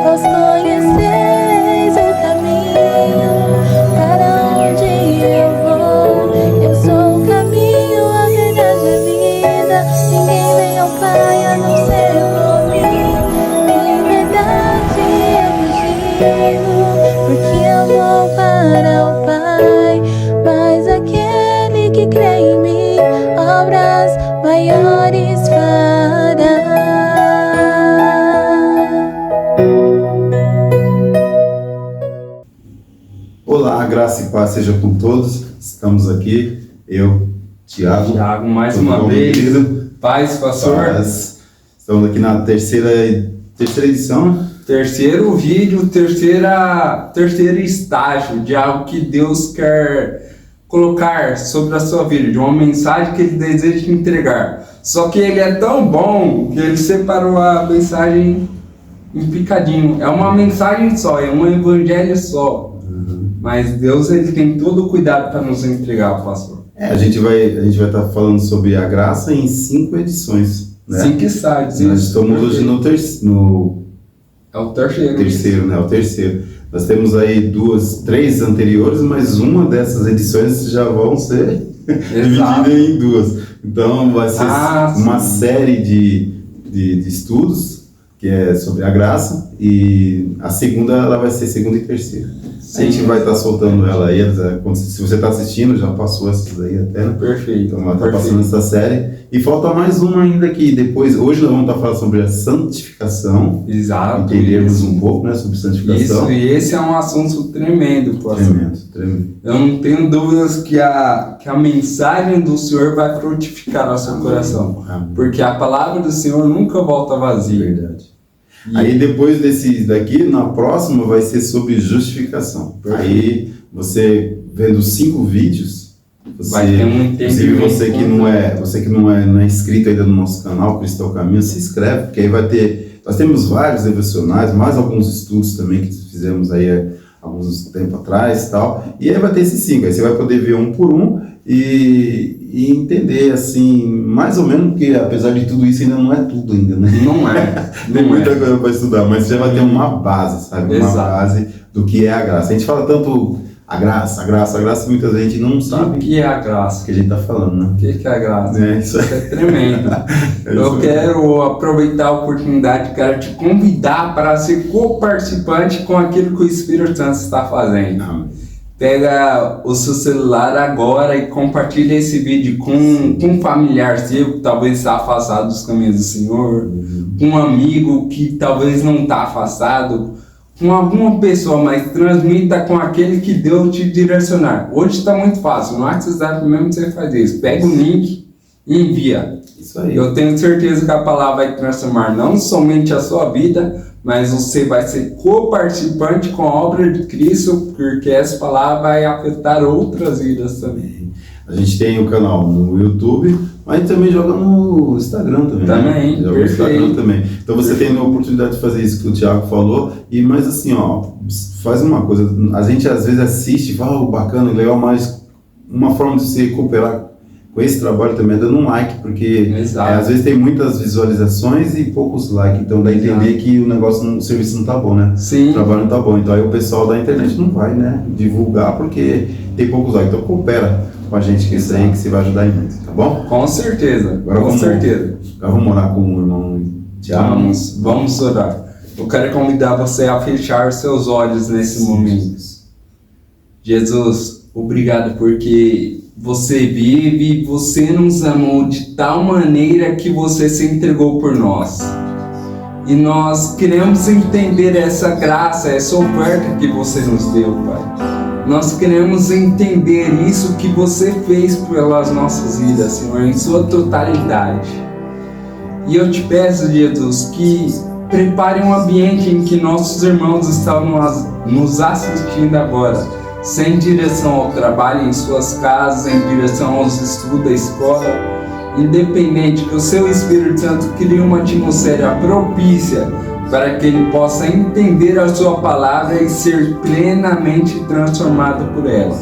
vós conheceis o caminho para onde eu vou. Eu sou o caminho, a verdade e a vida. Ninguém vem ao Pai a não ser por mim. Em verdade eu digo, porque eu vou para o Pai. Mas aquele que crê em mim, obras maiores fará. Olá, graça e paz seja com todos. Estamos aqui, eu, Tiago, mais uma vez. Querido. Paz, pastor. Paz. Estamos aqui na terceira edição. Terceiro vídeo, terceiro estágio de algo que Deus quer colocar sobre a sua vida, de uma mensagem que Ele deseja te entregar. Só que Ele é tão bom que Ele separou a mensagem em picadinho. É uma mensagem só, é um evangelho só. Mas Deus, Ele tem todo o cuidado para nos entregar, pastor. A gente vai estar falando sobre a graça em 5 edições, né? 5 estágios. Nós estamos hoje no É o terceiro. terceiro, né? O terceiro. Nós temos aí 3 anteriores, mas uma dessas edições já vão ser dividida em 2. Então vai ser uma série de estudos que é sobre a graça, e a segunda ela vai ser segunda e terceira. Sim. A gente vai estar soltando ela aí, se você está assistindo, já passou essas aí até, né? Perfeito. Então ela está passando essa série. E falta mais uma ainda que depois, hoje nós vamos estar falando sobre a santificação. Exato. Entendermos um pouco, né, sobre santificação. Isso, e esse é um assunto tremendo, pastor. Tremendo. Eu não tenho dúvidas que a mensagem do Senhor vai frutificar no seu coração. Amém. Porque a palavra do Senhor nunca volta vazia. Verdade. Aí depois desse daqui, na próxima vai ser sobre justificação. Perfeito. Aí você vendo 5 vídeos, vai ter um entendimento. Você que não é inscrito ainda no nosso canal Cristo é o Caminho, se inscreve, porque aí vai ter. Nós temos vários devocionais, mais alguns estudos também que fizemos aí alguns tempo atrás e tal. E aí vai ter esses 5. Aí você vai poder ver um por um e entender, assim, mais ou menos, porque apesar de tudo isso ainda não é tudo ainda, né? Não é. Tem muita coisa para estudar, mas você já vai ter uma base, sabe? Exato. Uma base do que é a graça. A gente fala tanto a graça, muita gente não sabe O que é a graça? o que a gente tá falando, né? O que é a graça? Isso é tremendo. Eu quero aproveitar a oportunidade, quero te convidar para ser co-participante com aquilo que o Espírito Santo está fazendo. Amém. Pega o seu celular agora e compartilha esse vídeo com um familiar seu que talvez está afastado dos caminhos do Senhor, com um amigo que talvez não está afastado, com alguma pessoa, mas transmita com aquele que Deus te direcionar. Hoje está muito fácil, no WhatsApp mesmo você faz isso. Pega o link e envia. Isso aí. Eu tenho certeza que a palavra vai transformar não somente a sua vida, mas você vai ser co-participante com a obra de Cristo, porque essa palavra vai afetar outras vidas também. A gente tem o canal no YouTube, mas a gente também joga no Instagram também. Também, né? Joga no Instagram também. Então você tem a oportunidade de fazer isso que o Thiago falou, mas assim, faz uma coisa, a gente às vezes assiste e fala, bacana, legal, mas uma forma de se recuperar com esse trabalho também é dando um like, porque às vezes tem muitas visualizações e poucos likes, então dá a entender que o serviço não tá bom, né? Sim. O trabalho não tá bom, então aí o pessoal da internet não vai, né, divulgar porque tem poucos likes, então coopera com a gente que isso aí que você vai ajudar muito, tá bom? Com certeza, Agora certeza. Agora vamos orar com o irmão Tiago. Vamos orar. Eu quero convidar você a fechar os seus olhos nesse momento. Jesus, obrigado porque você vive, você nos amou de tal maneira que você se entregou por nós. E nós queremos entender essa graça, essa oferta que você nos deu, Pai. Nós queremos entender isso que você fez pelas nossas vidas, Senhor, em sua totalidade. E eu te peço, Jesus, que prepare um ambiente em que nossos irmãos estão nos assistindo agora, sem direção ao trabalho, em suas casas, em direção aos estudos da escola, independente, que o seu Espírito Santo crie uma atmosfera propícia para que ele possa entender a sua palavra e ser plenamente transformado por ela.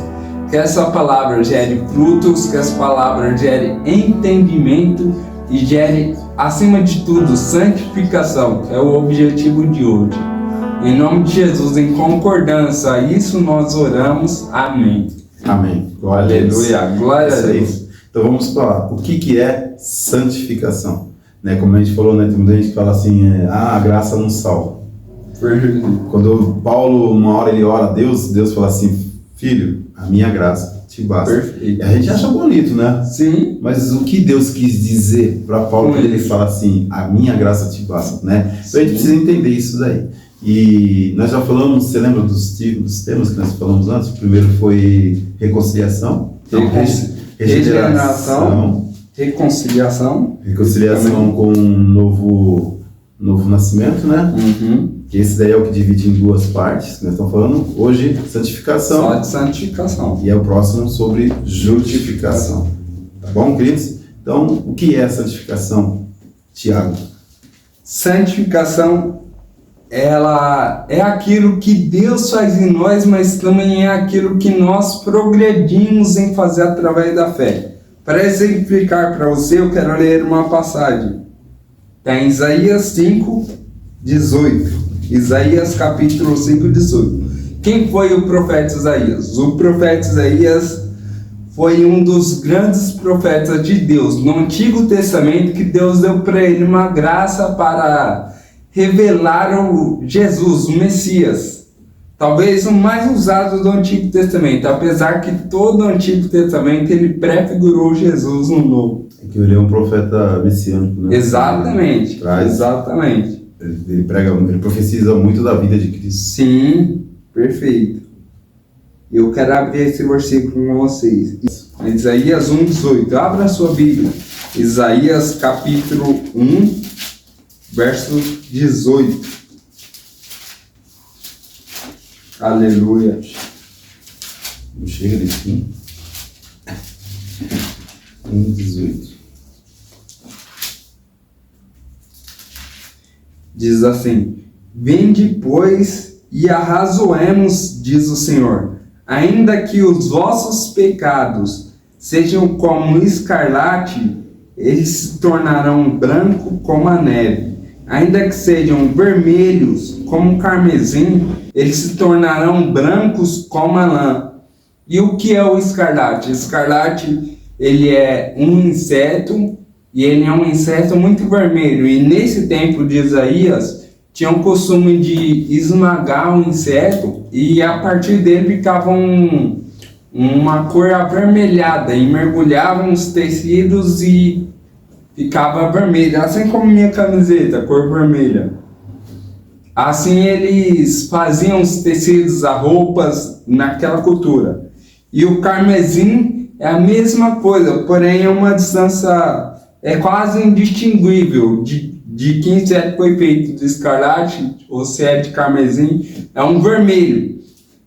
Que essa palavra gere frutos, que essa palavra gere entendimento e gere, acima de tudo, santificação, que é o objetivo de hoje. Em nome de Jesus, em concordância a isso nós oramos. Amém. Amém. Glória a Deus. Aleluia. Glória a Deus. Então vamos falar. O que é santificação? Né, como a gente falou, né, tem muita gente que fala assim, a graça não salva. Quando Paulo, uma hora ele ora a Deus, Deus fala assim, filho, a minha graça te basta. Perfeito. E a gente acha bonito, né? Sim. Mas o que Deus quis dizer para Paulo quando ele fala assim, a minha graça te basta, né? Então a gente precisa entender isso daí. E nós já falamos, você lembra dos temas que nós falamos antes? O primeiro foi reconciliação, regeneração, reconciliação com um novo nascimento, né? Que esse daí é o que divide em duas partes, que nós estamos falando. Hoje, santificação. Só de santificação. E é o próximo sobre justificação. Tá bom, queridos? Então, o que é santificação, Tiago? Santificação, ela é aquilo que Deus faz em nós, mas também é aquilo que nós progredimos em fazer através da fé. Para exemplificar para você, eu quero ler uma passagem. Está em Isaías 5, 18. Isaías capítulo 5, 18. Quem foi o profeta Isaías? O profeta Isaías foi um dos grandes profetas de Deus no Antigo Testamento, que Deus deu para ele uma graça para revelar o Jesus, o Messias. Talvez o mais usado do Antigo Testamento, apesar que todo o Antigo Testamento ele prefigurou Jesus no Novo. É que ele é um profeta messiânico, né? Exatamente. Exatamente. Ele profetiza muito da vida de Cristo. Sim, perfeito. Eu quero abrir esse versículo com vocês. Isaías 1:18. Abra a sua Bíblia. Isaías capítulo 1, verso 18. Aleluia. Não chega de fim. 1:18. Diz assim: vinde, pois, e arrazoemos, diz o Senhor, ainda que os vossos pecados sejam como escarlate, eles se tornarão branco como a neve. Ainda que sejam vermelhos como carmesim, eles se tornarão brancos como a lã. E o que é o escarlate? O escarlate, ele é um inseto, e ele é um inseto muito vermelho. E nesse tempo de Isaías, tinha o costume de esmagar o inseto, e a partir dele ficava uma cor avermelhada, e mergulhavam os tecidos e ficava vermelho, assim como minha camiseta, cor vermelha. Assim eles faziam os tecidos, as roupas naquela cultura. E o carmesim é a mesma coisa, porém é uma distância, é quase indistinguível de que inseto foi feito, de escarlate ou se é de carmesim, é um vermelho.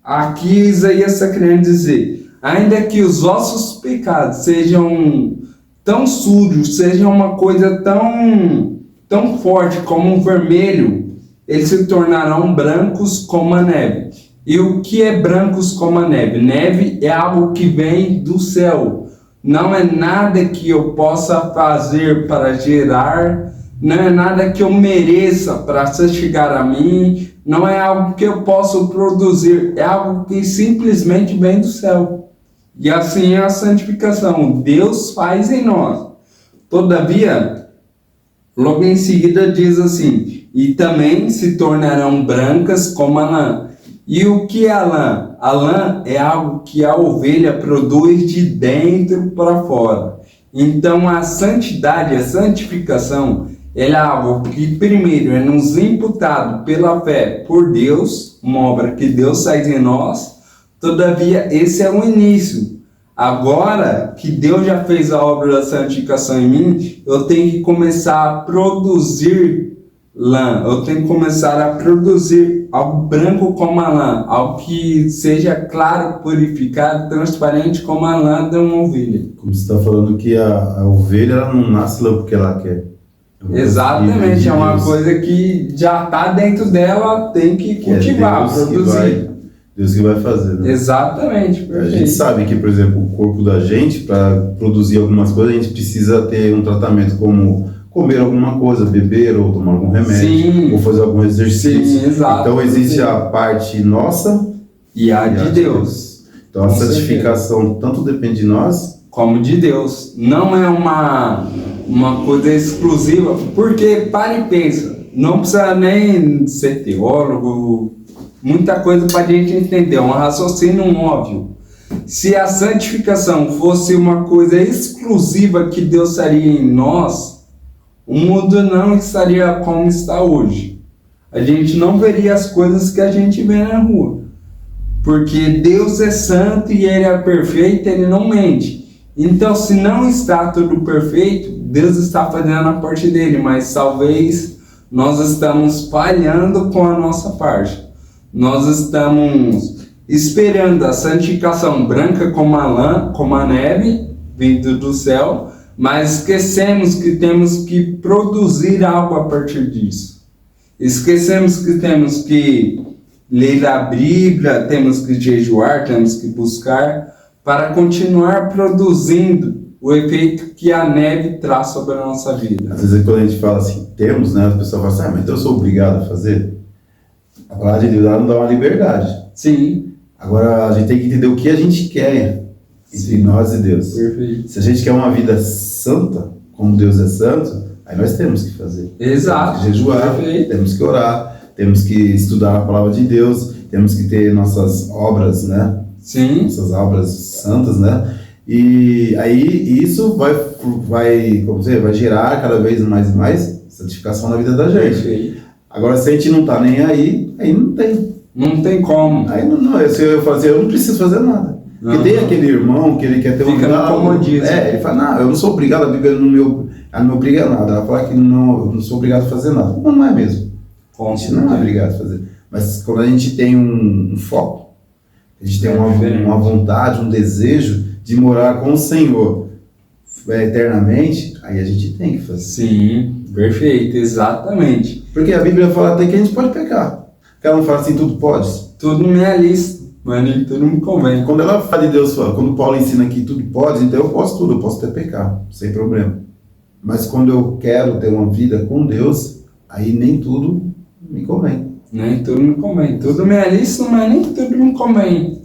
Aqui Isaías está querendo dizer, ainda que os vossos pecados sejam tão sujos, sejam uma coisa tão forte como um vermelho, eles se tornarão brancos como a neve. E o que é brancos como a neve? Neve é algo que vem do céu. Não é nada que eu possa fazer para gerar, não é nada que eu mereça para chegar a mim, não é algo que eu possa produzir, é algo que simplesmente vem do céu. E assim é a santificação, Deus faz em nós. Todavia, logo em seguida diz assim, e também se tornarão brancas como a lã. E o que é a lã? A lã é algo que a ovelha produz de dentro para fora. Então a santidade, a santificação, ela é algo que primeiro é nos imputado pela fé por Deus, uma obra que Deus faz em nós. Todavia, esse é o início. Agora que Deus já fez a obra da santificação em mim, eu tenho que começar a produzir lã. Eu tenho que começar a produzir algo branco como a lã, algo que seja claro, purificado, transparente como a lã de uma ovelha. Como você está falando que a ovelha ela não nasce lá porque ela quer. Exatamente, é uma coisa que já está dentro dela, tem que cultivar, produzir. Deus que vai fazer, né? Exatamente, perfeito. A gente sabe que, por exemplo, o corpo da gente, para produzir algumas coisas, a gente precisa ter um tratamento como comer alguma coisa, beber ou tomar algum remédio, Sim. ou fazer algum exercício. Sim, exato. Então existe a parte nossa e a de Deus. Então a santificação tanto depende de nós como de Deus. Não é uma coisa exclusiva, porque para e pensa, não precisa nem ser teólogo, muita coisa para a gente entender, um raciocínio óbvio. Se a santificação fosse uma coisa exclusiva que Deus faria em nós, o mundo não estaria como está hoje. A gente não veria as coisas que a gente vê na rua. Porque Deus é santo e Ele é perfeito, Ele não mente. Então, se não está tudo perfeito, Deus está fazendo a parte dele, mas talvez nós estamos falhando com a nossa parte. Nós estamos esperando a santificação branca como a lã, como a neve, vindo do céu, mas esquecemos que temos que produzir algo a partir disso. Esquecemos que temos que ler a Bíblia, temos que jejuar, temos que buscar para continuar produzindo o efeito que a neve traz sobre a nossa vida. Às vezes quando a gente fala assim, temos, né, a pessoa fala assim, mas então eu sou obrigado a fazer? A palavra de Deus não dá uma liberdade. Sim. Agora a gente tem que entender o que a gente quer entre nós e Deus. Perfeito. Se a gente quer uma vida santa, como Deus é santo, aí nós temos que fazer. Exato. Temos que jejuar, Perfeito. temos que orar, temos que estudar a palavra de Deus, temos que ter nossas obras, né? Sim. Nossas obras santas, né? E aí isso vai gerar cada vez mais e mais santificação na vida da gente. Perfeito. Agora, se a gente não tá nem aí não tem. Não tem como. Aí não, eu falo assim, eu não preciso fazer nada. Porque tem aquele irmão que ele quer ter Fica no comodismo. ele fala, não, eu não sou obrigado, a Bíblia não me obriga a nada. Ela fala que eu não sou obrigado a fazer nada. Não é mesmo. A gente não é obrigado a fazer. Mas quando a gente tem um foco, a gente tem uma vontade, um desejo de morar com o Senhor eternamente, aí a gente tem que fazer. Sim, perfeito, exatamente. Porque a Bíblia fala até que a gente pode pecar. Ela não fala assim, tudo pode. Tudo me é lícito, mas nem tudo me convém. Quando ela fala de Deus, quando Paulo ensina que tudo pode, então eu posso tudo, eu posso até pecar, sem problema. Mas quando eu quero ter uma vida com Deus, aí nem tudo me convém. Nem tudo me convém. Tudo me é lícito, mas nem tudo me convém.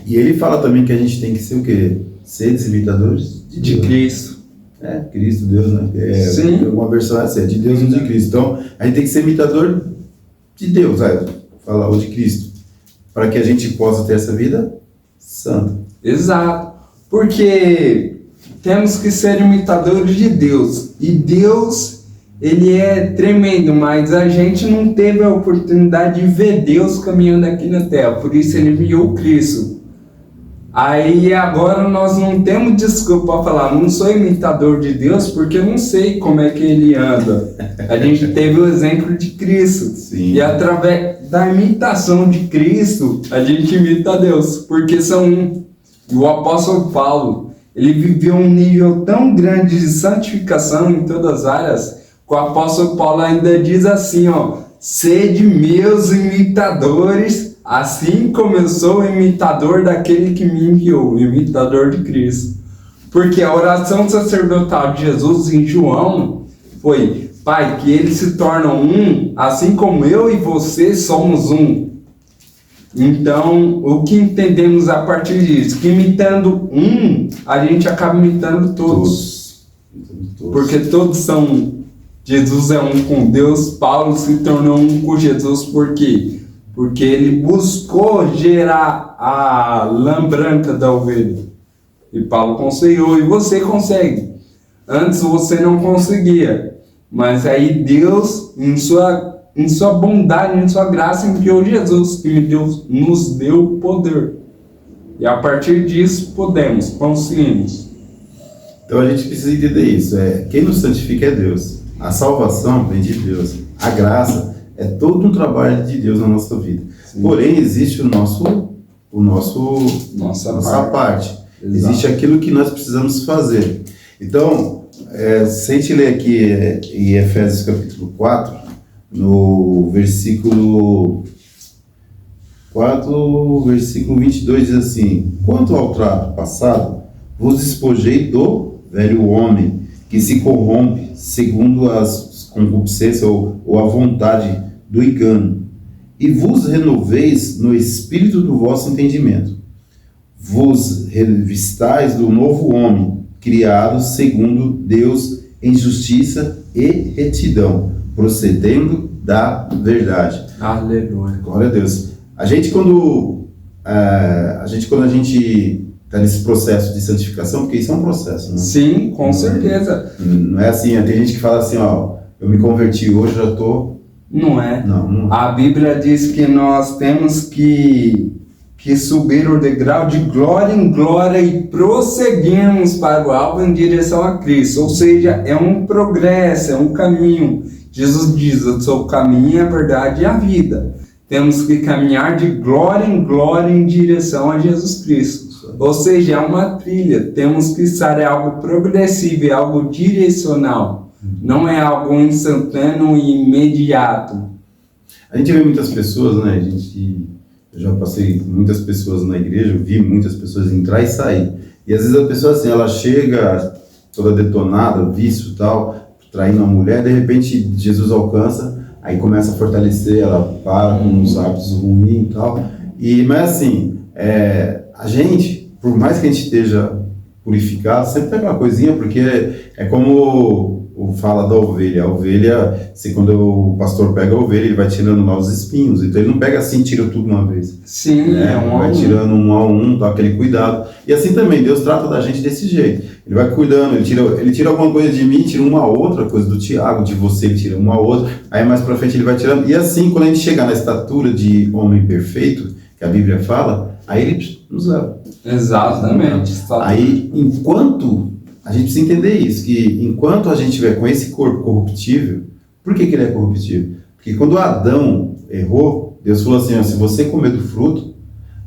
E ele fala também que a gente tem que ser o quê? Ser imitadores de Cristo. Cristo, Deus, né? Sim. Uma versão é essa, de Deus e de Cristo. Então, a gente tem que ser imitador de Deus, falar, ou de Cristo, para que a gente possa ter essa vida santa. Exato. Porque temos que ser imitadores de Deus. E Deus, Ele é tremendo, mas a gente não teve a oportunidade de ver Deus caminhando aqui na Terra. Por isso Ele enviou Cristo. Aí agora nós não temos desculpa para falar, não sou imitador de Deus porque eu não sei como é que Ele anda. A gente teve o exemplo de Cristo. Sim. E através da imitação de Cristo, a gente imita Deus, porque são um. E o apóstolo Paulo, ele viveu um nível tão grande de santificação em todas as áreas, que o apóstolo Paulo ainda diz assim, sede meus imitadores, assim como eu sou imitador daquele que me enviou, imitador de Cristo. Porque a oração sacerdotal de Jesus em João foi, Pai, que eles se tornam um, assim como eu e você somos um. Então, o que entendemos a partir disso? Que imitando um, a gente acaba imitando todos. Porque todos são... Jesus é um com Deus, Paulo se tornou um com Jesus, por quê? Porque ele buscou gerar a lã branca da ovelha. E Paulo conseguiu, e você consegue. Antes você não conseguia. Mas aí Deus, em sua bondade, em sua graça, enviou Jesus, que nos deu poder. E a partir disso conseguimos. Então a gente precisa entender isso. Quem nos santifica é Deus. A salvação vem de Deus. A graça é todo um trabalho de Deus na nossa vida. Sim. Porém, existe nossa parte. Exato. Existe aquilo que nós precisamos fazer. Então, se a gente ler aqui em Efésios capítulo 4, no versículo 4, versículo 22, diz assim: quanto ao trato passado, vos despojei do velho homem, que se corrompe segundo as concupiscências ou a vontade do engano, e vos renoveis no espírito do vosso entendimento. Vos revistais do novo homem, criado segundo Deus em justiça e retidão, procedendo da verdade. Aleluia. Glória a Deus. A gente quando a gente está nesse processo de santificação, porque isso é um processo, né? Sim, com certeza. Não é assim, tem gente que fala assim, ó, eu me converti hoje, já estou... Não é. Não. A Bíblia diz que nós temos que subir o degrau de glória em glória e prosseguirmos para o alvo em direção a Cristo. Ou seja, é um progresso, é um caminho. Jesus diz, eu sou o caminho, a verdade e a vida. Temos que caminhar de glória em direção a Jesus Cristo. Ou seja, é uma trilha. Temos que estar, é algo progressivo, é algo direcional. Não é algo instantâneo e imediato. A gente vê muitas pessoas, né? Eu já passei com muitas pessoas na igreja, eu vi muitas pessoas entrar e sair. E às vezes a pessoa assim, ela chega toda detonada, vício e tal, traindo uma mulher, de repente Jesus alcança, aí começa a fortalecer, ela para com os hábitos ruins e tal. Mas assim, a gente, por mais que a gente esteja purificado, sempre tem aquela coisinha, porque é como fala da ovelha. A ovelha, assim, quando o pastor pega a ovelha, ele vai tirando lá os espinhos. Então ele não pega assim e tira tudo uma vez. Sim, vai tirando um a um, dá aquele cuidado. E assim também, Deus trata da gente desse jeito. Ele vai cuidando, ele tira alguma coisa de mim, tira uma outra coisa do Tiago, de você, ele tira uma outra. Aí mais pra frente ele vai tirando. E assim, quando a gente chegar na estatura de homem perfeito, que a Bíblia fala, aí ele nos leva. Exatamente. Aí, enquanto... A gente precisa entender isso, que enquanto a gente estiver com esse corpo corruptível, por que ele é corruptível? Porque quando Adão errou, Deus falou assim, ó, se você comer do fruto,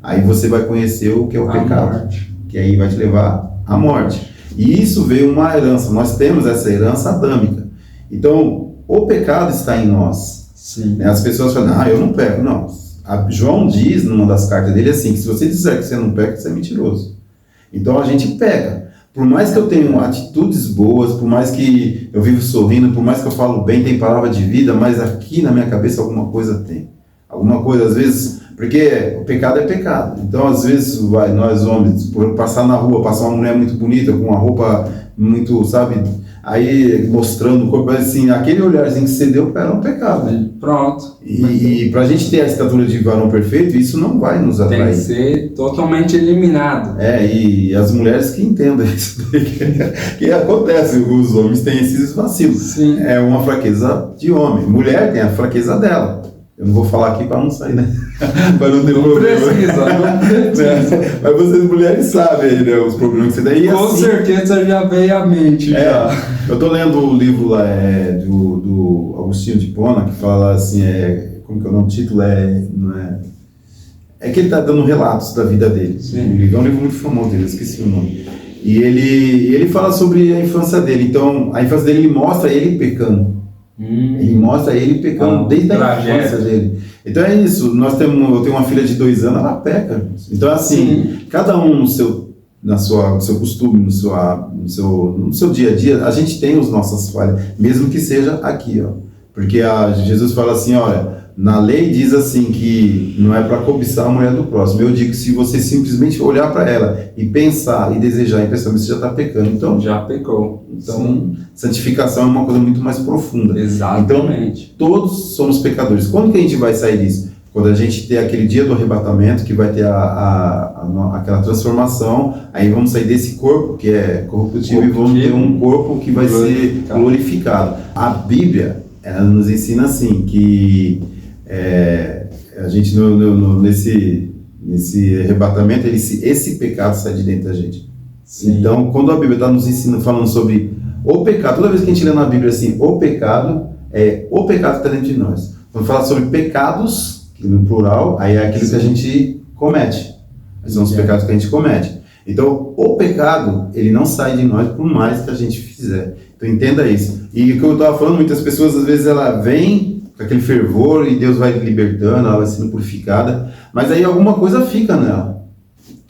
aí você vai conhecer o que é o pecado, morte. Que aí vai te levar à morte. E isso veio uma herança, nós temos essa herança adâmica. Então, o pecado está em nós. Sim. As pessoas falam, eu não peco. Não, João diz numa das cartas dele assim, que se você disser que você não peca, você é mentiroso. Então a gente peca. Por mais que eu tenha atitudes boas, por mais que eu vivo sorrindo, por mais que eu falo bem, tem palavra de vida, mas aqui na minha cabeça alguma coisa tem. Alguma coisa, às vezes, porque o pecado é pecado. Então, às vezes, nós homens, por passar na rua, passar uma mulher muito bonita, com uma roupa muito, sabe, aí mostrando o corpo, assim, aquele olharzinho que você deu era um pecado, né? Pronto. E pra gente ter a estatura de varão perfeito, isso não vai nos atrair. Tem que ser totalmente eliminado. E as mulheres que entendam isso, que acontece, os homens têm esses vacilos. Sim. É uma fraqueza de homem. Mulher tem a fraqueza dela. Eu não vou falar aqui para não sair, né? Para não ter problema. Não precisa. Mas vocês mulheres sabem aí, né, os problemas que você tem. Com certeza já veio à mente. Eu tô lendo o livro lá do Agostinho de Hipona, que fala assim, como que é o nome? O título é que ele tá dando relatos da vida dele. Sim. O livro é um livro muito famoso dele, eu esqueci o nome. E ele fala sobre a infância dele. Então, a infância dele, ele mostra ele pecando. Ele mostra ele pecando desde a infância dele. Então é isso, eu tenho uma filha de 2 anos, ela peca. Então assim, cada um no seu costume, no seu dia a dia, a gente tem as nossas falhas, mesmo que seja aqui, ó. Porque Jesus fala assim, olha, na lei diz assim que não é para cobiçar a mulher do próximo. Eu digo que se você simplesmente olhar para ela e pensar e desejar em pensamento, você já está pecando. Então, já pecou. Então, santificação é uma coisa muito mais profunda. Exatamente. Então, todos somos pecadores. Quando que a gente vai sair disso? Quando a gente ter aquele dia do arrebatamento, que vai ter aquela transformação, aí vamos sair desse corpo que é corruptível e vamos ter um corpo que vai ser glorificado. A Bíblia, ela nos ensina assim, que a gente nesse arrebatamento, esse pecado sai de dentro da gente. Sim. Então, quando a Bíblia está nos ensinando, falando sobre o pecado, toda vez que a gente lê na Bíblia assim, o pecado que está dentro de nós. Quando fala sobre pecados, que no plural, aí é aquilo que a gente comete. São os pecados que a gente comete. Então, o pecado, ele não sai de nós por mais que a gente fizer. Então, entenda isso. E o que eu estava falando, muitas pessoas, às vezes, ela vem com aquele fervor e Deus vai libertando, ela vai sendo purificada, mas aí alguma coisa fica nela.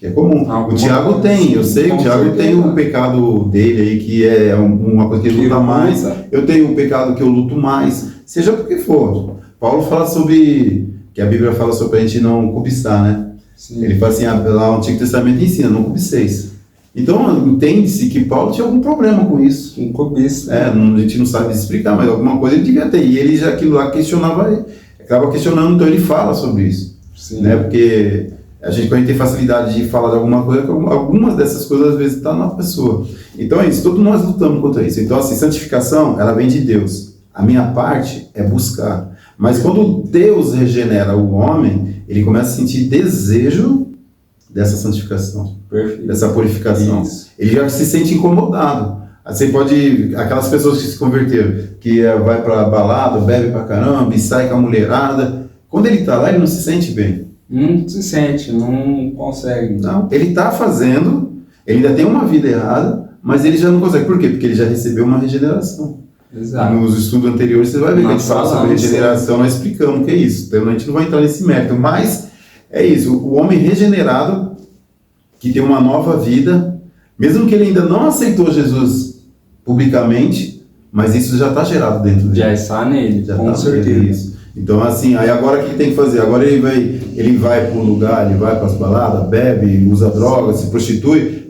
Que é comum. O Tiago tem, eu sei, o Tiago tem um pecado dele aí, que é uma coisa que ele luta mais. Eu tenho um pecado que eu luto mais, seja por que for. Paulo fala sobre, que a Bíblia fala sobre a gente não cobiçar, né? Sim. Ele fala assim, lá no Antigo Testamento ensina, não cobiceis. Então, entende-se que Paulo tinha algum problema com isso. Com cobiça. A gente não sabe explicar, mas alguma coisa ele devia ter. E ele já aquilo lá questionava, acaba questionando, então ele fala sobre isso. Sim. Né? Porque a gente, quando a gente tem facilidade de falar de alguma coisa, algumas dessas coisas às vezes estão na pessoa. Então é isso, todos nós lutamos contra isso. Então, assim, santificação, ela vem de Deus. A minha parte é buscar. Mas quando Deus regenera o homem, ele começa a sentir desejo dessa santificação. Perfeito. Dessa purificação. Isso. Ele já se sente incomodado. Você pode, aquelas pessoas que se converteram, que vai pra balada, bebe pra caramba e sai com a mulherada, quando ele tá lá, ele não se sente bem. Não se sente, não consegue. Não, ele tá fazendo, ele ainda tem uma vida errada, mas ele já não consegue. Por quê? Porque ele já recebeu uma regeneração. Exato. Nos estudos anteriores você vai ver que a gente fala sobre regeneração, nós explicamos o que é isso. Então a gente não vai entrar nesse mérito, mas é isso, o homem regenerado, que tem uma nova vida, mesmo que ele ainda não aceitou Jesus publicamente, mas isso já está gerado dentro dele. Já está nele, já com certeza. Isso. Então assim, aí agora o que tem que fazer? Agora ele vai para um lugar, ele vai para as baladas, bebe, usa droga, se prostitui,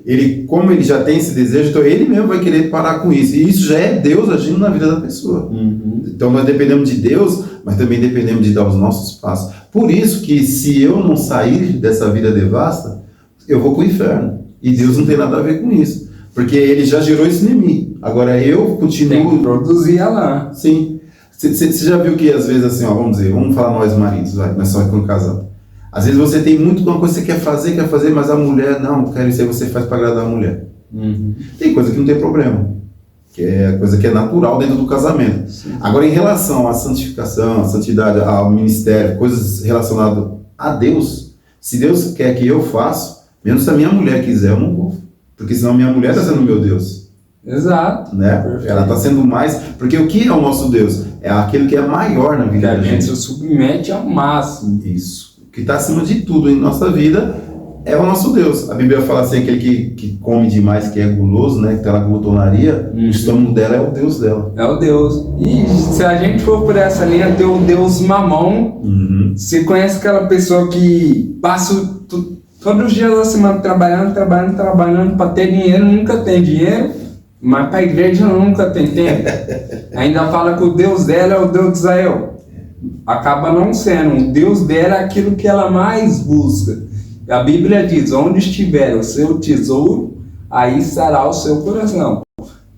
como ele já tem esse desejo, então ele mesmo vai querer parar com isso. E isso já é Deus agindo na vida da pessoa. Uhum. Então nós dependemos de Deus, mas também dependemos de dar os nossos passos. Por isso que se eu não sair dessa vida devasta, eu vou para o inferno. E Deus não tem nada a ver com isso. Porque ele já gerou isso em mim. Agora eu continuo... Tem que produzir lá. Sim. Você já viu que às vezes assim, ó, vamos falar nós maridos, nós só com casal. Às vezes você tem muito uma coisa que você quer fazer, mas a mulher, não quero isso aí, você faz para agradar a mulher. Uhum. Tem coisa que não tem problema. Que é coisa que é natural dentro do casamento. Sim. Agora, em relação à santificação, à santidade, ao ministério, coisas relacionadas a Deus, se Deus quer que eu faça, mesmo se a minha mulher quiser, eu não vou. Porque senão a minha mulher está sendo meu Deus. Exato. Né? Ela está sendo mais... Porque o que é o nosso Deus? É aquele que é maior na vida da gente. A gente se submete ao máximo. Isso. O que está acima de tudo em nossa vida é o nosso Deus. A Bíblia fala assim, aquele que come demais, que é guloso, né? Que está na glutonaria, o estômago dela é o Deus dela. É o Deus. E se a gente for por essa linha, tem o Deus mamão. Uhum. Você conhece aquela pessoa que passa todos os dias da semana trabalhando para ter dinheiro, nunca tem dinheiro, mas para a igreja nunca tem tempo. Ainda fala que o Deus dela é o Deus de Israel. Acaba não sendo. O Deus dela é aquilo que ela mais busca. A Bíblia diz, onde estiver o seu tesouro, aí estará o seu coração.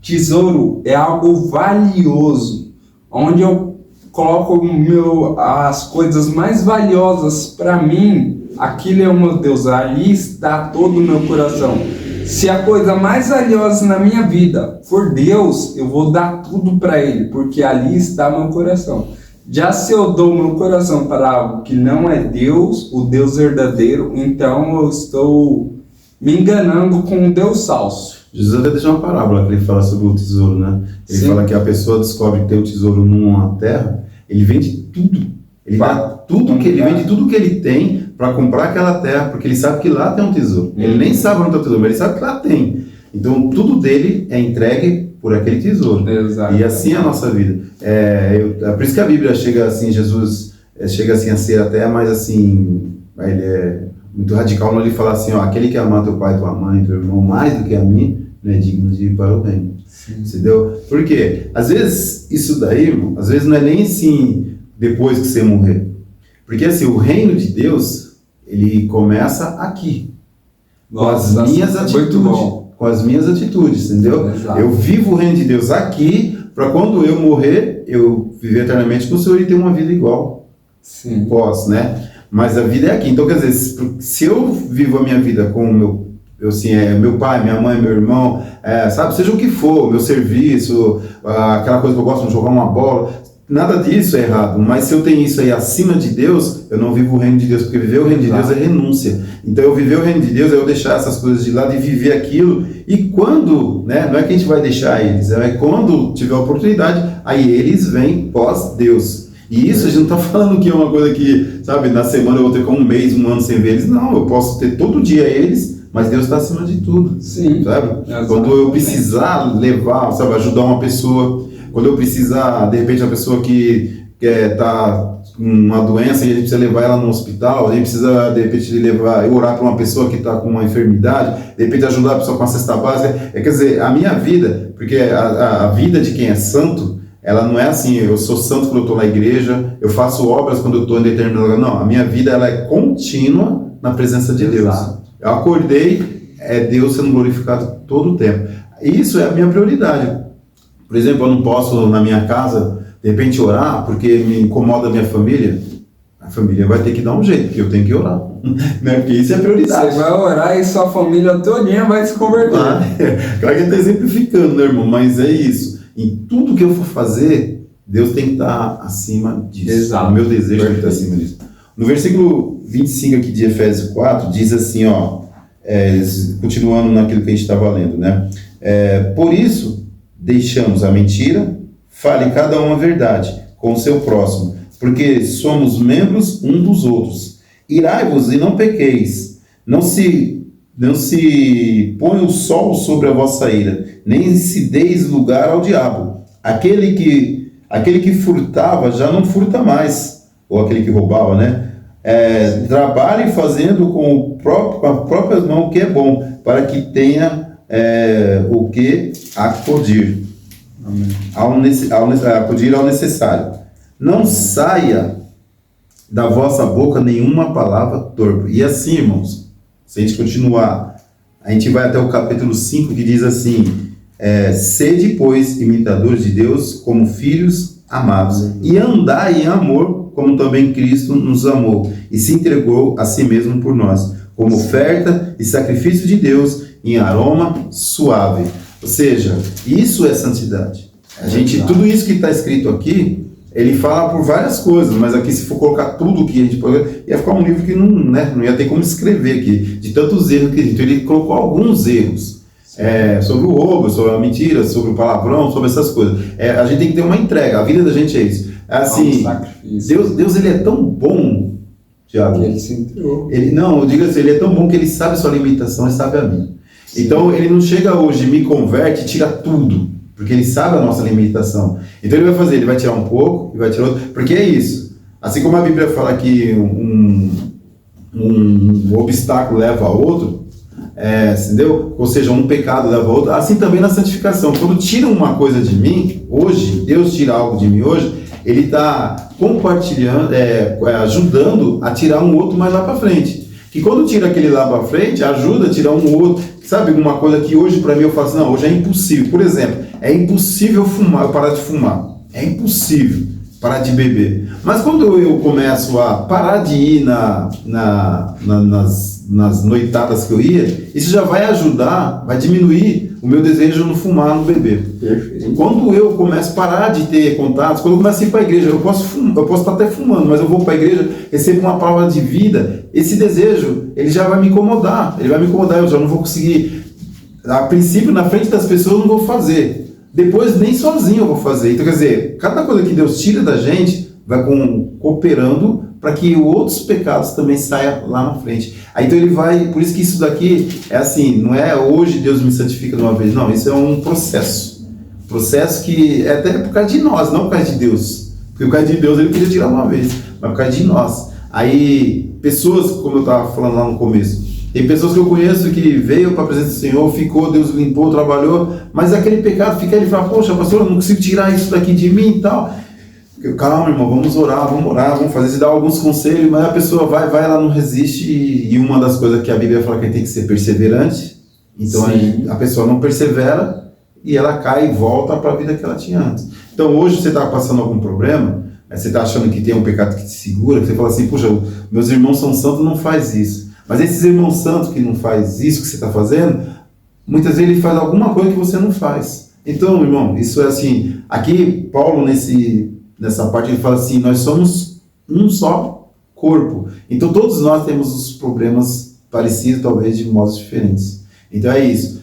Tesouro é algo valioso. Onde eu coloco as coisas mais valiosas para mim, aquilo é o meu Deus. Ali está todo o meu coração. Se a coisa mais valiosa na minha vida for Deus, eu vou dar tudo para Ele, porque ali está meu coração. Já se eu dou meu coração para algo que não é Deus, o Deus verdadeiro, então eu estou me enganando com um Deus falso. Jesus até deixa uma parábola que ele fala sobre o tesouro, né? Ele Sim. fala que a pessoa descobre que tem um tesouro numa terra, ele vende tudo. Ele dá tudo que ele vende, tudo que ele tem para comprar aquela terra, porque ele sabe que lá tem um tesouro. Ele nem sabe onde está o tesouro, mas ele sabe que lá tem. Então tudo dele é entregue por aquele tesouro. Exato. E assim é a nossa vida. É por isso que a Bíblia chega assim, Jesus chega assim a ser até mais assim, ele é muito radical, ele fala assim, ó, aquele que amar teu pai, tua mãe, teu irmão mais do que a mim, não é digno de ir para o reino. Entendeu? Por quê? Às vezes isso daí, irmão, às vezes não é nem assim depois que você morrer. Porque assim, o reino de Deus, ele começa aqui. Nossa, com as minhas atitudes. Com as minhas atitudes, entendeu? Exato. Eu vivo o reino de Deus aqui, para quando eu morrer, eu viver eternamente com o Senhor e ter uma vida igual. Sim. Posso, né? Mas a vida é aqui. Então, quer dizer, se eu vivo a minha vida com o meu pai, minha mãe, meu irmão, sabe, seja o que for, meu serviço, aquela coisa que eu gosto de jogar uma bola, nada disso é errado, mas se eu tenho isso aí acima de Deus, eu não vivo o reino de Deus, porque viver o reino de Deus é renúncia. Então eu viver o reino de Deus é eu deixar essas coisas de lado e viver aquilo, e quando, né, não é que a gente vai deixar eles, é quando tiver a oportunidade, aí eles vêm pós Deus. E isso a gente não está falando que é uma coisa que, sabe, na semana eu vou ter com um mês, um ano sem ver eles. Não, eu posso ter todo dia eles, mas Deus está acima de tudo. Sim. Sabe? Exatamente. Quando eu precisar levar, sabe, ajudar uma pessoa, quando eu precisar, de repente, a pessoa que está com uma doença e a gente precisa levar ela no hospital, a gente precisa, de repente, orar para uma pessoa que está com uma enfermidade, de repente ajudar a pessoa com a cesta básica. Quer dizer, a minha vida, porque a vida de quem é santo, ela não é assim, eu sou santo quando eu estou na igreja, eu faço obras quando eu estou em determinado lugar. Não, a minha vida ela é contínua na presença de Deus. Eu acordei, é Deus sendo glorificado todo o tempo. Isso é a minha prioridade. Por exemplo, eu não posso na minha casa, de repente, orar porque me incomoda a minha família. A família vai ter que dar um jeito, porque eu tenho que orar. Né? Porque isso é prioridade. Você vai orar e sua família todinha vai se converter. Claro que está exemplificando, né, irmão? Mas é isso. Em tudo que eu for fazer, Deus tem que estar acima disso. Exato. O meu desejo tem que estar acima disso. No versículo 25 aqui de Efésios 4, diz assim, ó, continuando naquilo que a gente estava lendo, né? Por isso, deixamos a mentira, fale cada um a verdade com o seu próximo, porque somos membros um dos outros. Irai-vos e não pequeis, não se põe o sol sobre a vossa ira, nem se deis lugar ao diabo. Aquele que furtava já não furta mais, ou aquele que roubava, né? Trabalhe fazendo com a própria mão o que é bom, para que tenha o que acudir. Acudir ao necessário. Não saia da vossa boca nenhuma palavra torpe. E assim, irmãos, se a gente continuar, a gente vai até o capítulo 5, que diz assim, sede, pois, imitadores de Deus, como filhos amados, e andai em amor, como também Cristo nos amou, e se entregou a si mesmo por nós, como oferta e sacrifício de Deus, em aroma suave. Ou seja, isso é santidade. Tudo isso que está escrito aqui, ele fala por várias coisas, mas aqui se for colocar tudo que a gente pode, ia ficar um livro que não ia ter como escrever aqui, de tantos erros que então ele colocou alguns erros, sobre o roubo, sobre a mentira, sobre o palavrão, sobre essas coisas. A gente tem que ter uma entrega, a vida da gente é isso. Assim, Deus ele é tão bom, Tiago. Que ele se entregou. Eu digo assim, ele é tão bom que ele sabe a sua limitação e sabe a minha. Sim. Então ele não chega hoje, me converte e tira tudo, porque ele sabe a nossa limitação. Então ele vai fazer, ele vai tirar um pouco e vai tirar outro, porque é isso. Assim como a Bíblia fala que um obstáculo leva a outro, entendeu? Ou seja, um pecado leva a outro, assim também na santificação. Quando tira uma coisa de mim, hoje, Deus tira algo de mim hoje, ele está compartilhando, ajudando a tirar um outro mais lá para frente. Que quando tira aquele lá para frente, ajuda a tirar um outro. Sabe alguma coisa que hoje para mim eu falo assim, não, hoje é impossível. Por exemplo, é impossível eu parar de fumar. É impossível parar de beber. Mas quando eu começo a parar de ir nas noitadas que eu ia, isso já vai ajudar, vai diminuir o meu desejo no fumar, no beber. Perfeito. Quando eu começo a parar de ter contatos, quando eu começo a ir para a igreja, eu posso estar até fumando, mas eu vou para a igreja, recebo uma palavra de vida, esse desejo, ele já vai me incomodar, eu já não vou conseguir, a princípio, na frente das pessoas eu não vou fazer, depois nem sozinho eu vou fazer. Então, quer dizer, cada coisa que Deus tira da gente, vai cooperando para que outros pecados também saiam lá na frente. Aí então ele vai, por isso que isso daqui é assim, não é hoje Deus me santifica de uma vez, não, isso é um processo que é até por causa de nós, não por causa de Deus, porque por causa de Deus ele podia tirar uma vez, mas por causa de nós. Aí pessoas, como eu estava falando lá no começo, tem pessoas que eu conheço que veio para a presença do Senhor, ficou, Deus limpou, trabalhou, mas aquele pecado fica ali e fala, poxa pastor, eu não consigo tirar isso daqui de mim e tal. Calma, irmão, vamos orar, vamos fazer, se dar alguns conselhos, mas a pessoa vai, ela não resiste, e uma das coisas que a Bíblia fala que tem que ser perseverante, então aí a pessoa não persevera e ela cai e volta para a vida que ela tinha antes. Então hoje você está passando algum problema, você está achando que tem um pecado que te segura, que você fala assim, puxa, meus irmãos são santos, não faz isso. Mas esses irmãos santos que não faz isso que você está fazendo, muitas vezes ele faz alguma coisa que você não faz. Então, irmão, isso é assim, aqui Paulo nessa parte ele fala assim, nós somos um só corpo. Então todos nós temos os problemas parecidos, talvez de modos diferentes. Então é isso.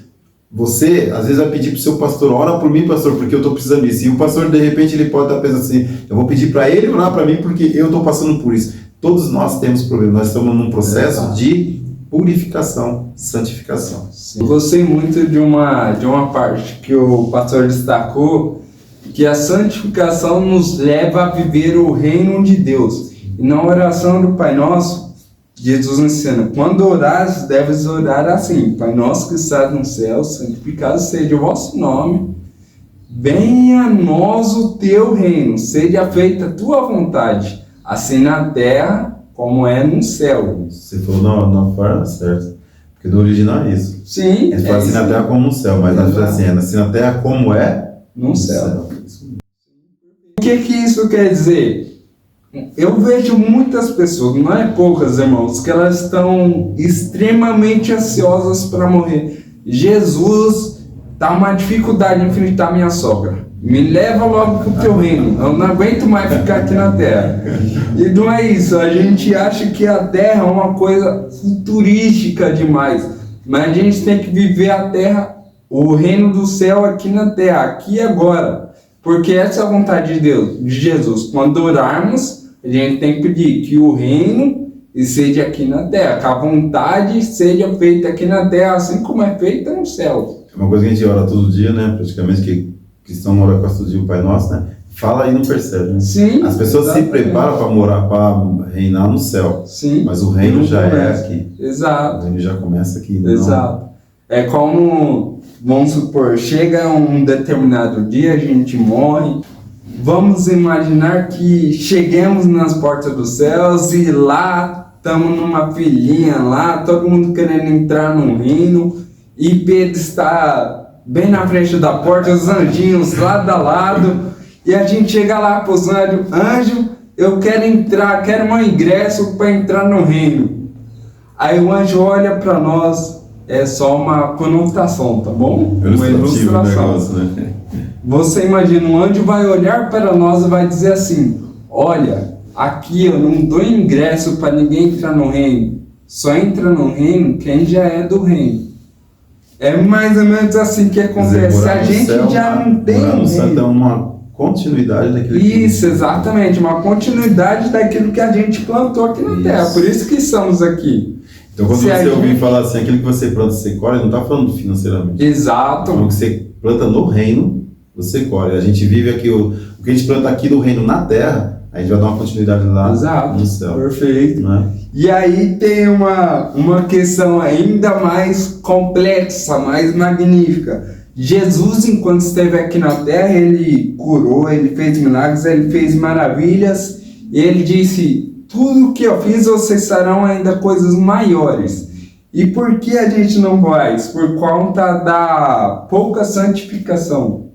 você, às vezes, vai pedir pro seu pastor, ora por mim, pastor, porque eu tô precisando disso. E o pastor, de repente, ele pode estar pensando assim, eu vou pedir para ele orar para mim porque eu tô passando por isso. Todos nós temos problemas, nós estamos num processo de purificação, santificação. Eu gostei muito de uma parte que o pastor destacou, que a santificação nos leva a viver o reino de Deus. E na oração do Pai Nosso, Jesus ensina, quando orares, deves orar assim, Pai Nosso que estás no céu, santificado seja o vosso nome, venha a nós o teu reino, seja feita a tua vontade, assim na terra como é no céu. Você falou na forma certa, porque no original é isso. Sim. Ele fala assim na terra como no céu, mas nós falamos assim na terra como é no céu. O que isso quer dizer? Eu vejo muitas pessoas, não é poucas, irmãos, que elas estão extremamente ansiosas para morrer. Jesus, tá uma dificuldade em enfrentar minha sogra. Me leva logo pro teu reino. Eu não aguento mais ficar aqui na terra. E não é isso. A gente acha que a terra é uma coisa futurística demais. Mas a gente tem que viver a terra, o reino do céu aqui na terra, aqui e agora. Porque essa é a vontade de Deus, de Jesus. Quando orarmos, a gente tem que pedir que o reino seja aqui na terra, que a vontade seja feita aqui na terra, assim como é feita no céu. É uma coisa que a gente ora todo dia, né? Praticamente que cristão ora quase todo dia o Pai Nosso, né? Fala e não percebe, né? Sim. As pessoas se preparam para morar, para reinar no céu. Sim. Mas o reino já é aqui. Exato. O reino já começa aqui. Exato. É como, vamos supor, chega um determinado dia, a gente morre. Vamos imaginar que cheguemos nas portas dos céus e lá estamos numa filinha lá, todo mundo querendo entrar no reino e Pedro está bem na frente da porta, os anjinhos lado a lado, e a gente chega lá para os anjos, anjo, eu quero entrar, quero meu ingresso para entrar no reino. Aí o anjo olha para nós, é só uma conotação, tá bom? Uma ilustração. Negócio, né? Você imagina, um anjo vai olhar para nós e vai dizer assim, olha, aqui eu não dou ingresso para ninguém entrar no reino, só entra no reino quem já é do reino. É mais ou menos assim que acontece, dizer, a gente céu, já não tem um reino. É uma continuidade daquilo Isso, exatamente, uma continuidade daquilo que a gente plantou aqui na terra, por isso que estamos aqui. Então quando você ouvir falar assim, aquilo que você planta, você colhe, não está falando financeiramente. Exato. Então, o que você planta no reino, você colhe. A gente vive aqui, o que a gente planta aqui no reino na terra, a gente vai dar uma continuidade lá no céu. Perfeito. Né? E aí tem uma questão ainda mais complexa, mais magnífica. Jesus, enquanto esteve aqui na terra, ele curou, ele fez milagres, ele fez maravilhas, e ele disse, tudo que eu fiz, vocês farão ainda coisas maiores. E por que a gente não faz? Por conta da pouca santificação.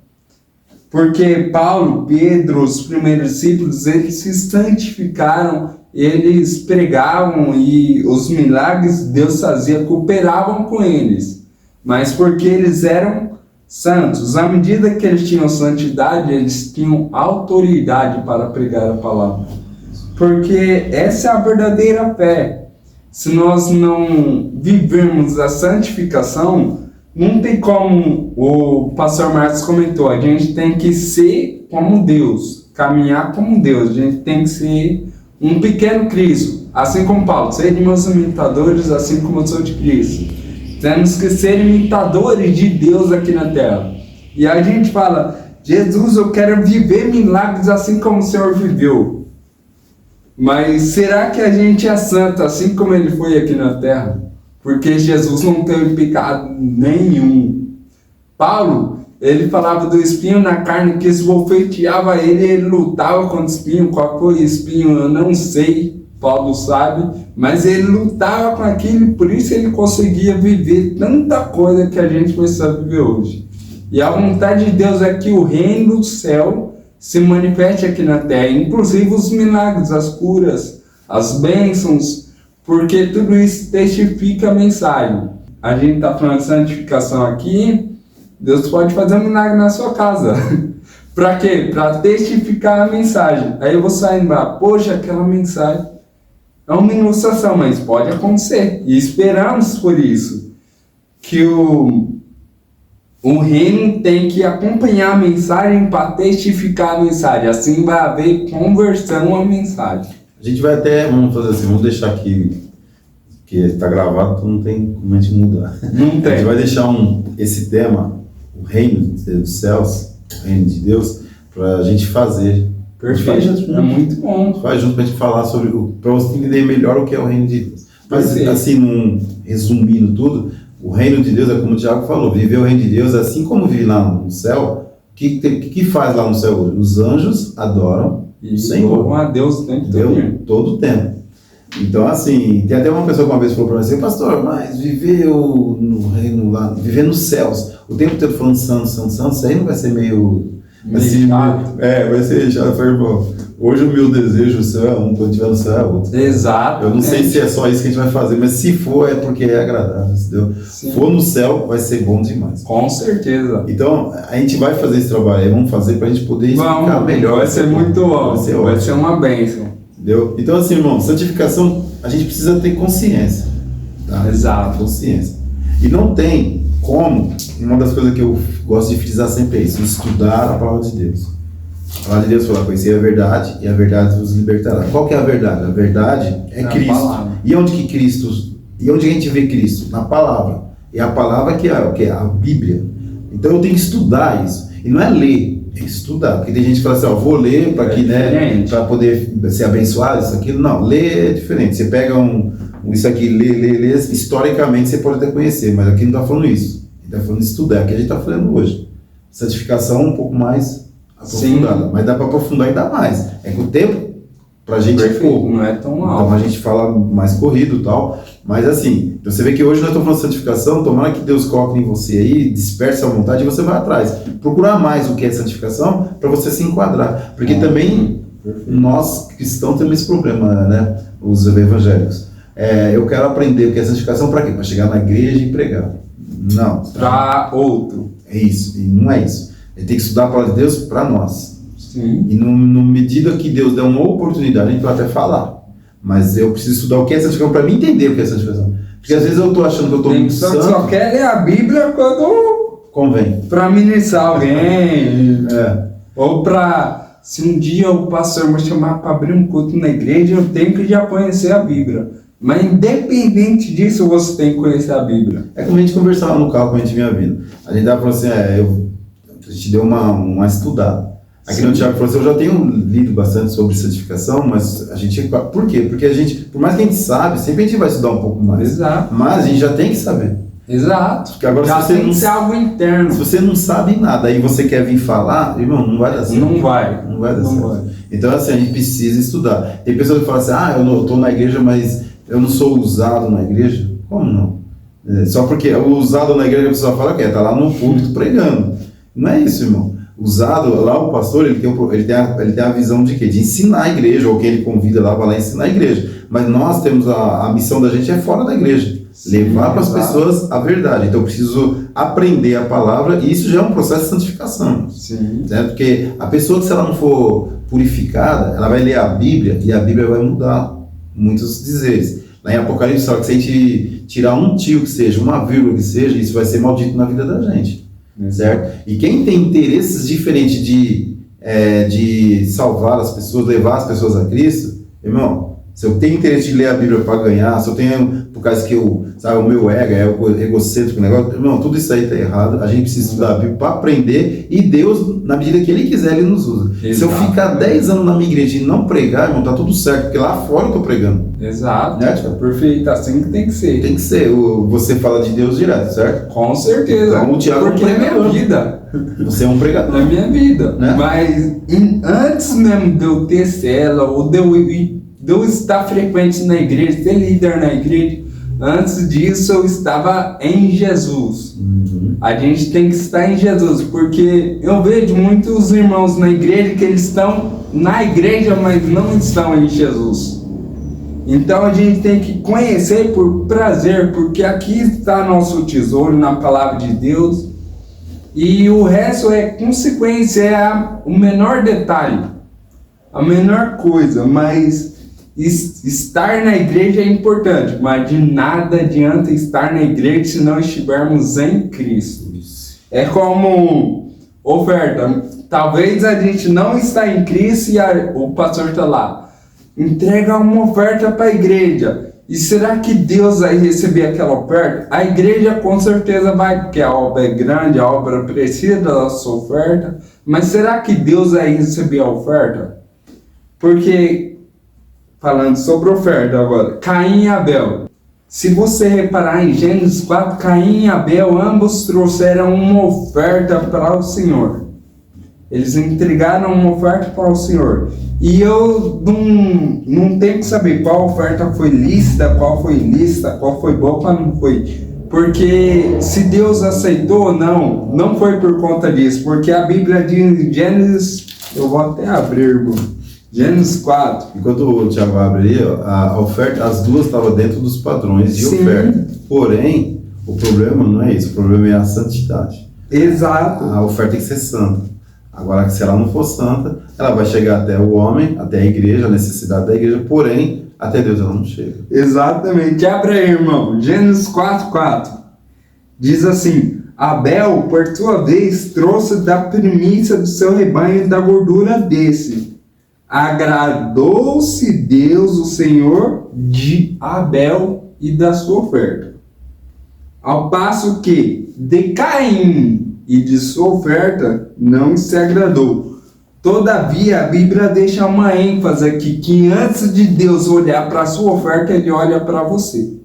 Porque Paulo, Pedro, os primeiros discípulos, eles se santificaram, eles pregavam e os milagres que Deus fazia cooperavam com eles. Mas porque eles eram santos, à medida que eles tinham santidade, eles tinham autoridade para pregar a palavra. Porque essa é a verdadeira fé. Se nós não vivermos a santificação, não tem como, o pastor Marcos comentou, a gente tem que ser como Deus, caminhar como Deus, a gente tem que ser um pequeno Cristo, assim como Paulo, sede meus imitadores, assim como eu sou de Cristo. Temos que ser imitadores de Deus aqui na terra. E a gente fala, Jesus, eu quero viver milagres assim como o Senhor viveu. Mas será que a gente é santo assim como ele foi aqui na terra? Porque Jesus não teve pecado nenhum. Paulo, ele falava do espinho na carne que esbofeteava ele lutava contra o espinho. Qual foi o espinho? Eu não sei, Paulo sabe, mas ele lutava com aquilo, por isso ele conseguia viver tanta coisa que a gente precisa viver hoje. E a vontade de Deus é que o reino do céu se manifeste aqui na terra, inclusive os milagres, as curas, as bênçãos, porque tudo isso testifica a mensagem. A gente está falando de santificação aqui, Deus pode fazer um milagre na sua casa. Para quê? Para testificar a mensagem. Aí você vai lembrar, poxa, aquela mensagem é uma ilustração, mas pode acontecer. E esperamos por isso. Que o reino tem que acompanhar a mensagem para testificar a mensagem. Assim vai haver conversão à mensagem. A gente vai até, vamos fazer assim, vamos deixar aqui, que está gravado, então não tem como a gente mudar. Não tem. A gente vai deixar esse tema, o reino dos céus, o reino de Deus, para a gente fazer. Perfeito, é muito bom. Faz junto para a gente falar sobre, para você entender melhor o que é o reino de Deus. Mas Perfeito. assim, resumindo tudo, o reino de Deus é como o Tiago falou, viver o reino de Deus, assim como vive lá no céu, o que faz lá no céu hoje? Os anjos adoram o Senhor. Louvam a Deus o tempo todo o tempo. Então, assim, tem até uma pessoa que uma vez falou para mim assim, pastor, mas viver no reino lá, viver nos céus, o tempo todo falando santo, santo, santo, isso aí não vai ser meio assim, vai ser chato. Eu falei, irmão, hoje o meu desejo, o céu é um, quando estiver no céu é outro. Exato. Eu não sei se é só isso que a gente vai fazer, mas se for, é porque é agradável, entendeu? Se for no céu, vai ser bom demais. Com certeza. Então, a gente vai fazer esse trabalho aí, vamos fazer pra gente poder explicar melhor. Vai ser muito bom, vai ser uma bênção. Entendeu? Então, assim, irmão, santificação, a gente precisa ter consciência. Tá? Exato. Consciência. E não tem como, uma das coisas que eu gosto de frisar sempre é isso, estudar a palavra de Deus. A palavra de Deus fala, conhecer a verdade e a verdade vos libertará. Qual que é a verdade? A verdade é Cristo. E onde a gente vê Cristo? Na palavra. E a palavra que é o que? A Bíblia. Então eu tenho que estudar isso. E não é ler, é estudar. Porque tem gente que fala assim, vou ler para para poder ser abençoado, isso, aquilo. Não, ler é diferente. Você pega isso aqui, lê, historicamente você pode até conhecer, mas aqui não está falando isso. Ele está falando de estudar, aqui a gente está falando hoje. Santificação um pouco mais aprofundada, mas dá para aprofundar ainda mais. É que o tempo pra gente é pouco. Não é tão alto. Então a gente fala mais corrido e tal, mas assim, você vê que hoje nós estamos falando de santificação, tomara que Deus coloque em você aí, desperte a vontade e você vai atrás. Procurar mais o que é santificação para você se enquadrar. Porque também nós cristãos temos esse problema, né? Os evangélicos. Eu quero aprender o que é santificação para quê? Para chegar na igreja e pregar. Não. Para outro. É isso, e não é isso. Ele tem que estudar a palavra de Deus para nós. Sim. E na medida que Deus der uma oportunidade, a gente vai até falar. Mas eu preciso estudar o que é santificação para mim entender o que é santificação. Porque às vezes eu estou achando que eu estou muito santo. Só quer ler a Bíblia quando convém. Para ministrar alguém. Ou para, se um dia o pastor me chamar para abrir um culto na igreja, eu tenho que já conhecer a Bíblia. Mas independente disso, você tem que conhecer a Bíblia. É como a gente conversava no carro quando a gente vinha vindo. A gente dava falando assim, a gente deu uma estudada. Aqui no Tiago falou assim, eu já tenho lido bastante sobre santificação, mas a gente... Por quê? Porque a gente, por mais que a gente sabe, sempre a gente vai estudar um pouco mais. Exato. Mas a gente já tem que saber. Exato. Porque agora, já se você tem que ser algo interno. Se você não sabe nada, aí você quer vir falar, irmão, não vai dar certo. Não vai dar certo. Então, assim, a gente precisa estudar. Tem pessoas que falam assim, eu estou na igreja, mas eu não sou usado na igreja. Como não? Só porque o usado na igreja, a pessoa fala que está lá no púlpito pregando. Não é isso, irmão. Usado, lá o pastor, ele tem a visão de quê? De ensinar a igreja, ou quem ele convida lá vai lá ensinar a igreja. Mas nós temos a missão da gente é fora da igreja. Sim, levar para as pessoas a verdade. Então eu preciso aprender a palavra, e isso já é um processo de santificação. Sim. Certo? Porque a pessoa que, se ela não for purificada, ela vai ler a Bíblia, e a Bíblia vai mudar muitos dizeres. Lá em Apocalipse fala que se a gente tirar um tio que seja, uma vírgula que seja, isso vai ser maldito na vida da gente. Certo? E quem tem interesses diferentes de salvar as pessoas, levar as pessoas a Cristo, irmão, se eu tenho interesse de ler a Bíblia para ganhar, se eu tenho, por causa que o meu ego é o egocêntrico negócio, irmão, tudo isso aí está errado. A gente precisa estudar a Bíblia para aprender, e Deus, na medida que Ele quiser, Ele nos usa. Exato. Se eu ficar 10 anos na minha igreja e não pregar, irmão, tá tudo certo, porque lá fora eu estou pregando. Exato, né? Perfeito, assim que tem que ser. Tem que ser, você fala de Deus direto, certo? Com certcerteza. Então, o Tiago porque é minha vida. Você é um pregador. É minha vida, né? Mas antes mesmo de eu ter célula, ou de eu estar frequente na igreja, ser líder na igreja, antes disso eu estava em Jesus. A gente tem que estar em Jesus, porque eu vejo muitos irmãos na igreja que eles estão na igreja, mas não estão em Jesus. Então a gente tem que conhecer por prazer, porque aqui está nosso tesouro na palavra de Deus, e o resto é consequência, é o menor detalhe, a menor coisa. Mas estar na igreja é importante, mas de nada adianta estar na igreja se não estivermos em Cristo. É como oferta. Talvez a gente não está em Cristo e o pastor está lá. Entrega uma oferta para a igreja. E será que Deus vai receber aquela oferta? A igreja com certeza vai, porque a obra é grande, a obra precisa da sua oferta. Mas será que Deus vai receber a oferta? Porque, falando sobre oferta agora, Caim e Abel. Se você reparar em Gênesis 4, Caim e Abel ambos trouxeram uma oferta para o Senhor. Eles entregaram uma oferta para o Senhor. E eu não tenho que saber qual oferta foi lícita, qual foi ilícita, qual foi boa, qual não foi. Porque se Deus aceitou ou não, não foi por conta disso. Porque a Bíblia diz em Gênesis, eu vou até abrir, irmão. Gênesis 4. Enquanto o Thiago abre aí, ó, a oferta, as duas estavam dentro dos padrões de oferta. Porém, o problema não é isso, o problema é a santidade. Exato. A oferta tem que ser santa. Agora, se ela não for santa, ela vai chegar até o homem, até a igreja, a necessidade da igreja, porém, até Deus ela não chega. Exatamente. Abre aí, irmão. Gênesis 4:4. Diz assim: Abel, por sua vez, trouxe da primícia do seu rebanho e da gordura desse. Agradou-se Deus, o Senhor, de Abel e da sua oferta. Ao passo que de Caim e de sua oferta não se agradou. Todavia, a Bíblia deixa uma ênfase aqui, que antes de Deus olhar para a sua oferta, Ele olha para você.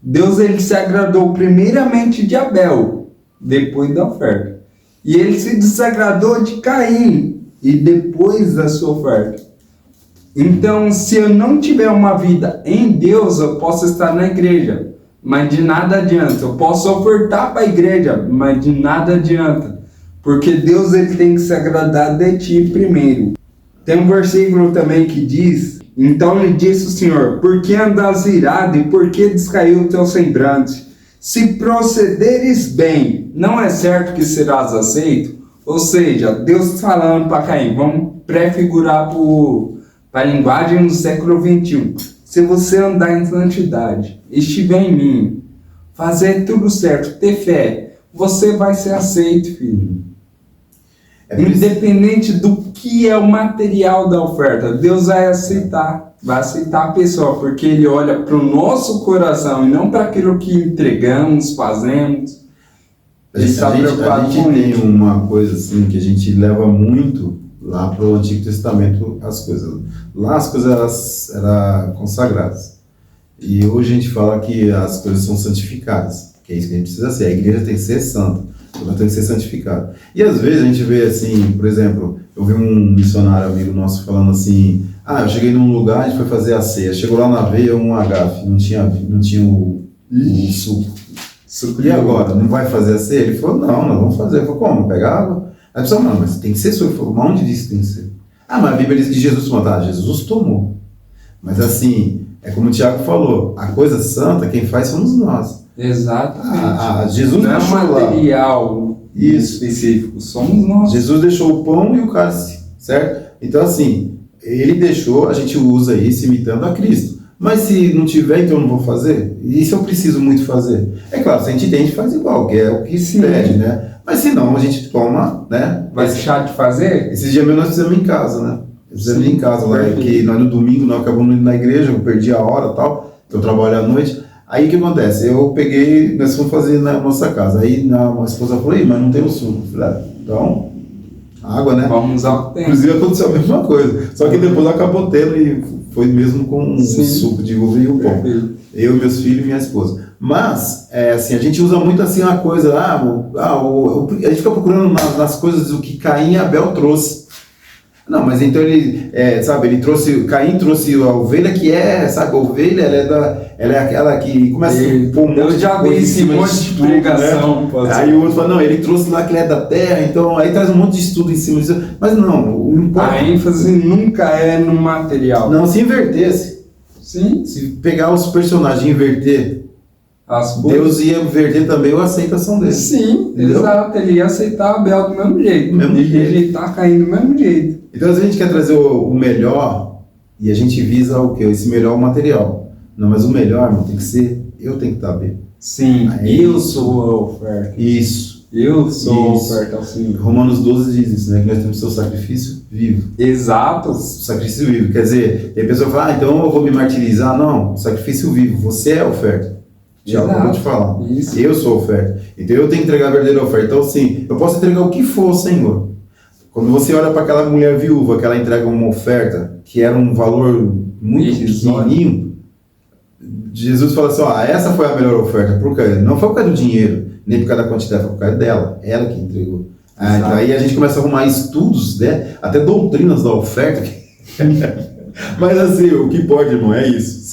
Deus ele se agradou primeiramente de Abel, depois da oferta. E Ele se desagradou de Caim, e depois da sua oferta. Então, se eu não tiver uma vida em Deus, eu posso estar na igreja, mas de nada adianta. Eu posso ofertar para a igreja, mas de nada adianta. Porque Deus ele tem que se agradar de ti primeiro. Tem um versículo também que diz: então lhe disse o Senhor, por que andas irado e por que descaiu o teu semblante? Se procederes bem, não é certo que serás aceito? Ou seja, Deus falando para Caim, vamos prefigurar para a linguagem do século 21. Se você andar em santidade, estiver em mim, fazer tudo certo, ter fé, você vai ser aceito, filho. Independente do que é o material da oferta, Deus vai aceitar a pessoa, porque Ele olha para o nosso coração e não para aquilo que entregamos, fazemos. A gente tem uma coisa assim que a gente leva muito lá para o Antigo Testamento, as coisas. Lá as coisas eram consagradas. E hoje a gente fala que as coisas são santificadas, que é isso que a gente precisa ser. A igreja tem que ser santa, ela tem que ser santificada. E às vezes a gente vê assim, por exemplo, eu vi um missionário amigo nosso falando assim: eu cheguei num lugar, a gente foi fazer a ceia, chegou lá na veia um agafe, não tinha o suco. E agora, não vai fazer a ceia? Ele falou: não, nós vamos fazer. Eu falei: como? Pegar água? Aí a pessoa: não, mas tem que ser suco. Ele falou: mas onde diz que tem que ser? Mas a Bíblia diz que Jesus tomou. Jesus tomou. Mas assim, é como o Tiago falou, a coisa santa, quem faz somos nós. Exatamente. Jesus não é um material isso específico, somos nós. Jesus deixou o pão e o cálice, certo? Então assim, Ele deixou, a gente usa isso imitando a Cristo. Mas se não tiver, então eu não vou fazer? E se eu preciso muito fazer? É claro, se a gente tem, a gente faz igual, que é o que se pede, né? Mas se não, a gente toma, né? Vai deixar de fazer? Esses dias mesmo nós fizemos em casa, né? Fizemos em casa lá, que nós no domingo, nós acabamos indo na igreja, eu perdi a hora e tal, eu trabalho à noite. Aí o que acontece? Eu peguei, nós fomos fazer na nossa casa. Aí minha esposa falou: mas não tem o suco. Eu falei: então, água, né? Vamos usar o tempo. Inclusive aconteceu a mesma coisa. Só que depois acabou tendo e foi mesmo com o suco de uva e o pão. Eu, meus filhos e minha esposa. Mas, assim, a gente usa muito assim uma coisa, a gente fica procurando nas coisas o que Caim e Abel trouxe. Não, mas então ele, Caim trouxe a ovelha que a ovelha, ela é aquela que começa a pôr um monte eu já vi esse monte de pregação. Né? Aí o outro fala: não, ele trouxe lá que ele é da terra, então aí traz um monte de estudo em cima disso. Mas não importa. A ênfase nunca é no material. Não, se invertesse. Sim. Se pegar os personagens e inverter, Deus ia inverter também a aceitação dele. Sim, entendeu? Exato. Ele ia aceitar Abel do mesmo jeito. E rejeitar Caim do mesmo jeito. Então, às vezes a gente quer trazer o melhor e a gente visa o quê? Esse melhor material. Não, mas o melhor, irmão, tem que ser, eu tenho que estar bem. Sim, eu sou a oferta. Isso. Eu sou Isso. oferta ao Senhor. Romanos 12 diz isso, né? Que nós temos que ser o sacrifício vivo. Exato. Sacrifício vivo. Quer dizer, tem a pessoa que fala, então eu vou me martirizar. Não, sacrifício vivo. Você é a oferta. Tiago, eu vou te falar. Isso. Eu sou a oferta. Então eu tenho que entregar a verdadeira oferta. Então, sim, eu posso entregar o que for, Senhor. Quando você olha para aquela mulher viúva, que ela entrega uma oferta que era um valor muito pequenininho, Jesus fala assim, ó, essa foi a melhor oferta. Por quê? Não foi por causa do dinheiro, nem por causa da quantidade, foi por causa dela. Ela que entregou. Então aí a gente começa a arrumar estudos, né? Até doutrinas da oferta. Mas assim, o que pode, irmão, é isso.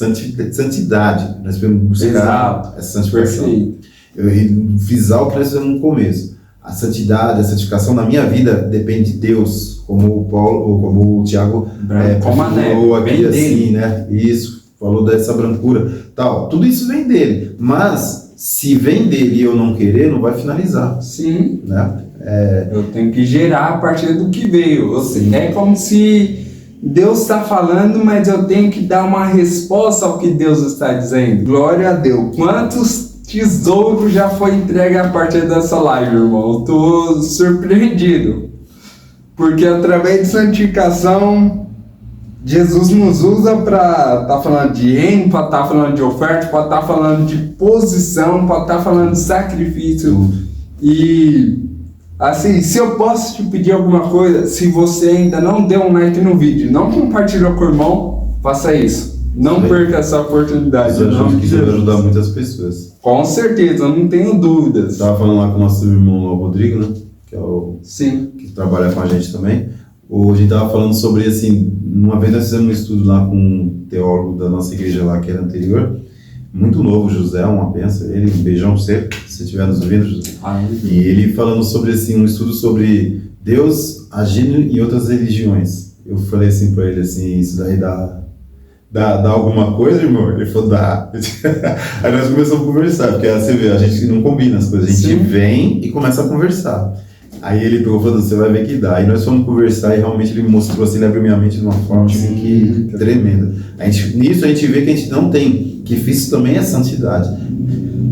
Santidade. Nós podemos buscar essa santificação. Eu frisar o que nós fizemos no começo. A santidade, a santificação na minha vida depende de Deus, como o Paulo, como o Tiago falou aqui assim, né? Isso, falou dessa brancura, tal. Tudo isso vem dele, mas se vem dele e eu não querer, não vai finalizar. Sim. Né? Eu tenho que gerar a partir do que veio. É como se Deus está falando, mas eu tenho que dar uma resposta ao que Deus está dizendo. Glória a Deus. Quantos tesouros já foi entregue a partir dessa live, irmão? Eu tô surpreendido. Porque através de santificação, Jesus nos usa para estar falando de reino, para estar falando de oferta, para estar falando de posição, para estar falando de sacrifício. E assim, se eu posso te pedir alguma coisa, se você ainda não deu um like no vídeo, não compartilhou com o irmão, faça isso. Não perca essa oportunidade. Isso vai ajudar muitas pessoas. Com certeza, eu não tenho dúvidas. Estava falando lá com o nosso irmão lá, o Rodrigo, né? Que é o que trabalha com a gente também. A gente estava falando sobre, assim, uma vez nós fizemos um estudo lá com um teólogo da nossa igreja lá, que era anterior, muito novo, José, uma benção, ele, um beijão pra você, se estiver nos ouvindo, José. E ele falando sobre, assim, um estudo sobre Deus agindo em outras religiões. Eu falei assim para ele, assim, isso daí dá alguma coisa, irmão? Ele falou, dá. Aí nós começamos a conversar, porque você vê, a gente não combina as coisas, a gente vem e começa a conversar. Aí ele pegou e falou, você vai ver que dá. Aí nós fomos conversar e realmente ele mostrou, assim, ele abriu minha mente de uma forma assim, que tremenda. Nisso a gente vê que a gente não tem, que isso também é santidade.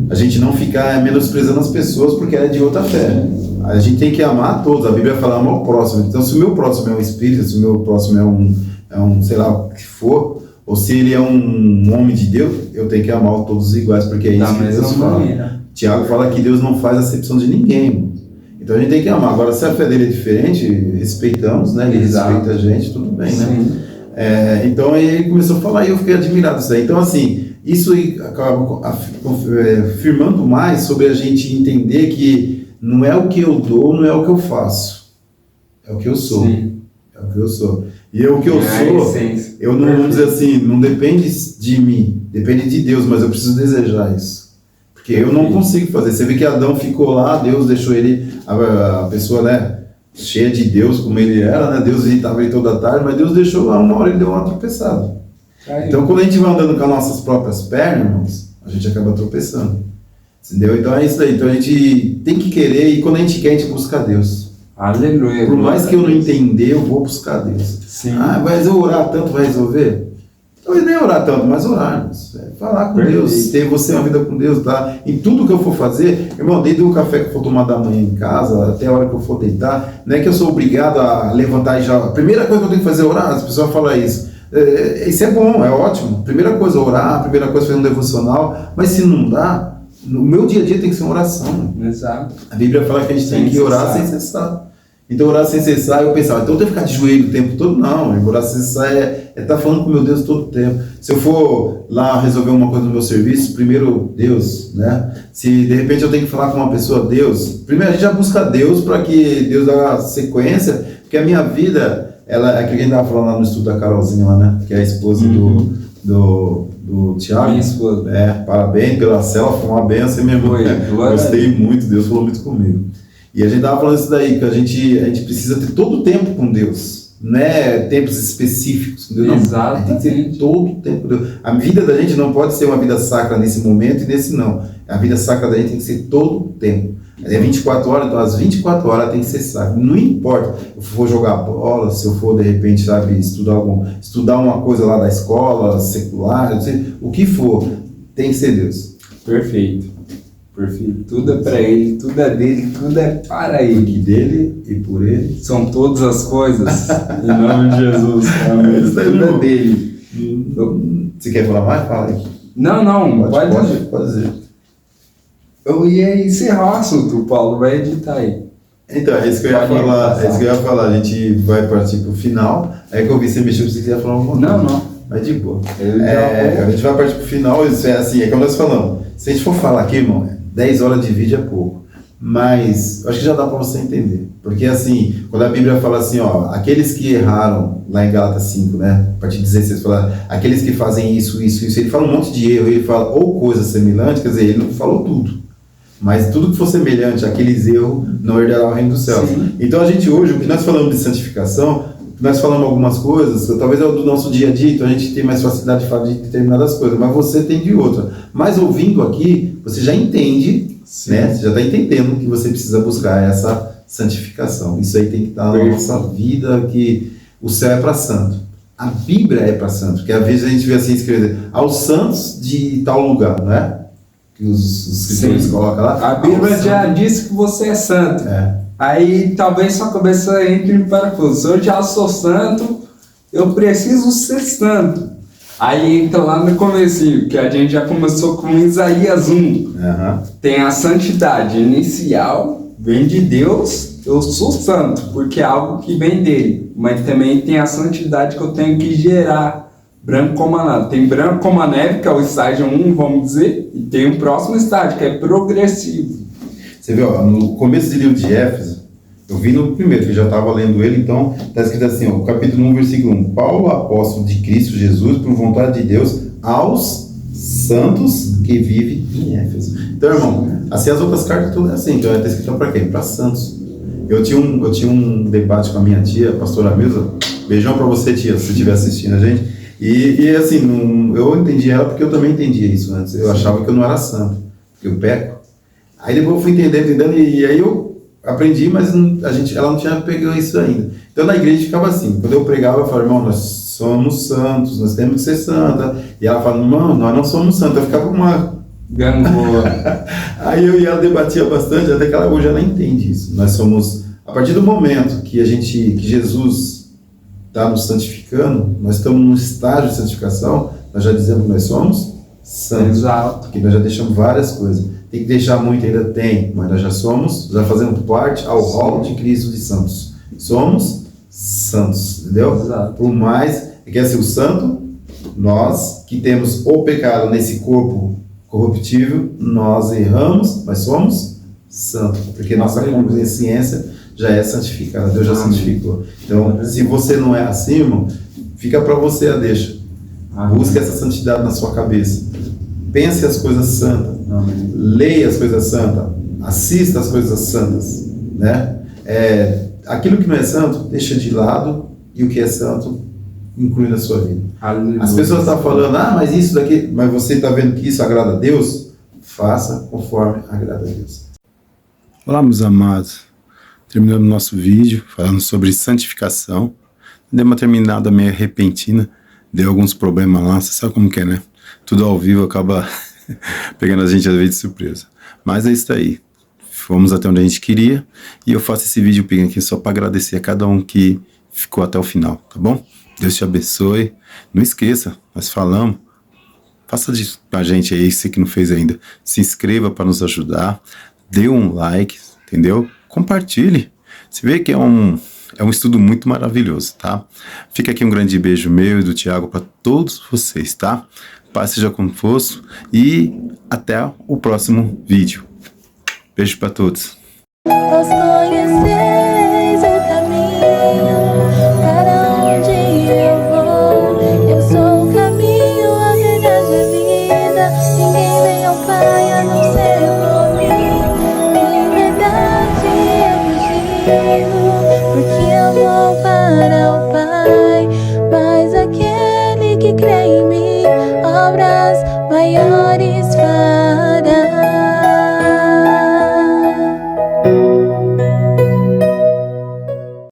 A gente não ficar menosprezando as pessoas porque ela é de outra fé. A gente tem que amar a todos. A Bíblia fala amar o próximo. Então se o meu próximo é um espírita, se o meu próximo é um sei lá o que for, ou se ele é um homem de Deus, eu tenho que amar todos iguais, porque é isso que Deus fala. Tiago fala que Deus não faz acepção de ninguém. Então a gente tem que amar. Agora, se a fé dele é diferente, respeitamos, né? Ele respeita a gente, tudo bem, né? Então aí ele começou a falar e eu fiquei admirado disso aí. Então, assim, isso acaba afirmando mais sobre a gente entender que não é o que eu dou, não é o que eu faço. É o que eu sou. É o que eu sou. E o que eu sou, eu não, vamos dizer assim, não depende de mim, depende de Deus, mas eu preciso desejar isso. Porque eu não consigo fazer. Você vê que Adão ficou lá, Deus deixou ele, a pessoa, né, cheia de Deus, como ele era, né? Deus estava aí toda tarde, mas Deus deixou lá, uma hora ele deu uma tropeçada. Então, quando a gente vai andando com as nossas próprias pernas, irmãos, a gente acaba tropeçando. Entendeu? Então é isso daí. Então a gente tem que querer, e quando a gente quer, a gente busca Deus. Aleluia. Por mais que eu não entender, eu vou buscar Deus. Mas eu orar tanto vai resolver? Talvez nem orar tanto, mas orar. Falar com Deus, ter você uma vida com Deus, tá? Em tudo que eu for fazer, irmão, desde o café que eu for tomar da manhã em casa, até a hora que eu for deitar, não é que eu sou obrigado a levantar e já... A primeira coisa que eu tenho que fazer é orar, as pessoas falam isso. Isso é bom, é ótimo. Primeira coisa, orar, primeira coisa, fazer um devocional, mas se não dá, no meu dia a dia tem que ser uma oração. Exato. A Bíblia fala que a gente tem que orar sem cessar. Então, orar sem cessar, eu pensava, então eu tenho que ficar de joelho o tempo todo? Não, orar sem cessar é estar falando com meu Deus todo o tempo. Se eu for lá resolver uma coisa no meu serviço, primeiro Deus, né? Se de repente eu tenho que falar com uma pessoa, Deus, primeiro a gente já busca Deus para que Deus dá a sequência, porque a minha vida, ela é que a gente estava falando lá no estudo da Carolzinha lá, né? Que é a esposa do Tiago. Minha esposa. Parabéns pela célula, foi uma benção, minha irmã. Gostei muito, Deus falou muito comigo. E a gente estava falando isso daí, que a gente precisa ter todo o tempo com Deus, não é tempos específicos com Deus, não. Exato. A gente tem que ter todo o tempo com Deus. A vida da gente não pode ser uma vida sacra nesse momento e nesse não. A vida sacra da gente tem que ser todo o tempo. É 24 horas, então as 24 horas tem que ser sacra. Não importa, eu for jogar bola, se eu for de repente, sabe, estudar uma coisa lá da escola, secular, não sei, o que for, tem que ser Deus. Perfeito. Perfeito. Tudo é para Ele, tudo é dele, tudo é para E Ele. dele e por ele. São todas as coisas. Em nome de Jesus. Amém. Isso aí, Tudo é irmão. dele. Você quer falar mais? Fala aí. Não, pode. Pode dizer. Eu ia encerrar o assunto, o Paulo vai editar aí. Então, é isso que eu ia falar. É isso que eu ia falar. A gente vai partir pro final. Aí que eu vi você mexer, você quiser falar uma coisa. Não. Mas de boa. Eu A gente vai partir pro final. Isso é assim, é como nós falamos. Se a gente for falar aqui, irmão, 10 horas de vídeo é pouco. Mas eu acho que já dá para você entender. Porque assim, quando a Bíblia fala assim, ó, aqueles que erraram, lá em Gálatas 5, né? A partir de 16, fala, aqueles que fazem isso, ele fala um monte de erro, ele fala ou coisa semelhante, quer dizer, ele não falou tudo. Mas tudo que for semelhante àqueles erros não herdará o reino dos céus. Sim. Então a gente hoje, o que nós falamos de santificação, nós falamos algumas coisas, talvez é do nosso dia a dia, então a gente tem mais facilidade de falar de determinadas coisas, mas você tem de outra. Mas ouvindo aqui, você já entende, né? Você já está entendendo que você precisa buscar essa santificação. Isso aí tem que estar na nossa vida, que o céu é para santo. A Bíblia é para santo, porque às vezes a gente vê assim escrever aos santos de tal lugar, não é? Que os escritores colocam lá. A Bíblia já disse que você é santo. Aí talvez sua cabeça entre em parafuso. Se eu já sou santo, eu preciso ser santo. Aí entra lá no comecinho, que a gente já começou com Isaías 1. Tem a santidade inicial, vem de Deus, eu sou santo, porque é algo que vem dele. Mas também tem a santidade que eu tenho que gerar. Branco como a neve. Tem branco como a neve, que é o estágio 1, vamos dizer, e tem o próximo estágio, que é progressivo. Você viu, ó, no começo do livro de Éfeso, eu vi no primeiro, que eu já estava lendo ele, então está escrito assim, ó, capítulo 1, versículo 1. Paulo, apóstolo de Cristo Jesus, por vontade de Deus, aos santos que vivem em Éfeso. Então, irmão, assim as outras cartas tudo é assim, então está escrito para quem? Para santos. Eu tinha um debate com a minha tia, a pastora Milza. Beijão para você, tia, se você estiver assistindo a gente. E assim, eu entendi ela porque eu também entendia isso antes. Eu achava que eu não era santo, porque eu peco. Aí depois eu fui entendendo, e aí eu aprendi, mas ela não tinha pegado isso ainda. Então na igreja ficava assim, quando eu pregava, eu falava, irmão, nós somos santos, nós temos que ser santa. E ela falava, irmão, nós não somos santos. Eu ficava uma gangorra. Aí eu e ela debatia bastante, até que ela hoje ela entende isso. Nós somos, a partir do momento que Jesus está nos santificando, nós estamos num estágio de santificação, nós já dizemos que nós somos santos. Exato. Porque nós já deixamos várias coisas. Tem que deixar muito, ainda tem, mas nós já fazemos parte ao rol de Cristo de santos. Somos santos, entendeu? Exato. Por mais que é ser o santo, nós que temos o pecado nesse corpo corruptível, nós erramos, mas somos santos, porque nossa consciência já é santificada, Deus já santificou. Então, se você não é assim, irmão, fica para você a deixa. Busque essa santidade na sua cabeça. Pense as coisas santas. Leia as coisas santas. Assista as coisas santas. Né? Aquilo que não é santo, deixa de lado, e o que é santo, inclui na sua vida. Aleluia. As pessoas estão falando, mas isso daqui, mas você está vendo que isso agrada a Deus? Faça conforme agrada a Deus. Olá, meus amados. Terminando o nosso vídeo, falando sobre santificação. Deu uma terminada meio repentina, deu alguns problemas lá, você sabe como que é, né? Tudo ao vivo acaba pegando a gente às vezes de surpresa. Mas é isso aí. Fomos até onde a gente queria, e eu faço esse vídeo aqui só para agradecer a cada um que ficou até o final, tá bom? Deus te abençoe. Não esqueça, nós falamos, faça disso pra gente aí, você que não fez ainda. Se inscreva para nos ajudar, dê um like, entendeu? Compartilhe. Você vê que é um estudo muito maravilhoso, tá? Fica aqui um grande beijo meu e do Thiago para todos vocês, tá? Paz seja convosco e até o próximo vídeo. Beijo para todos. Vós conheceis o caminho para onde eu vou. Eu sou o caminho, a verdade e a vida. Ninguém vem ao Pai a não ser eu.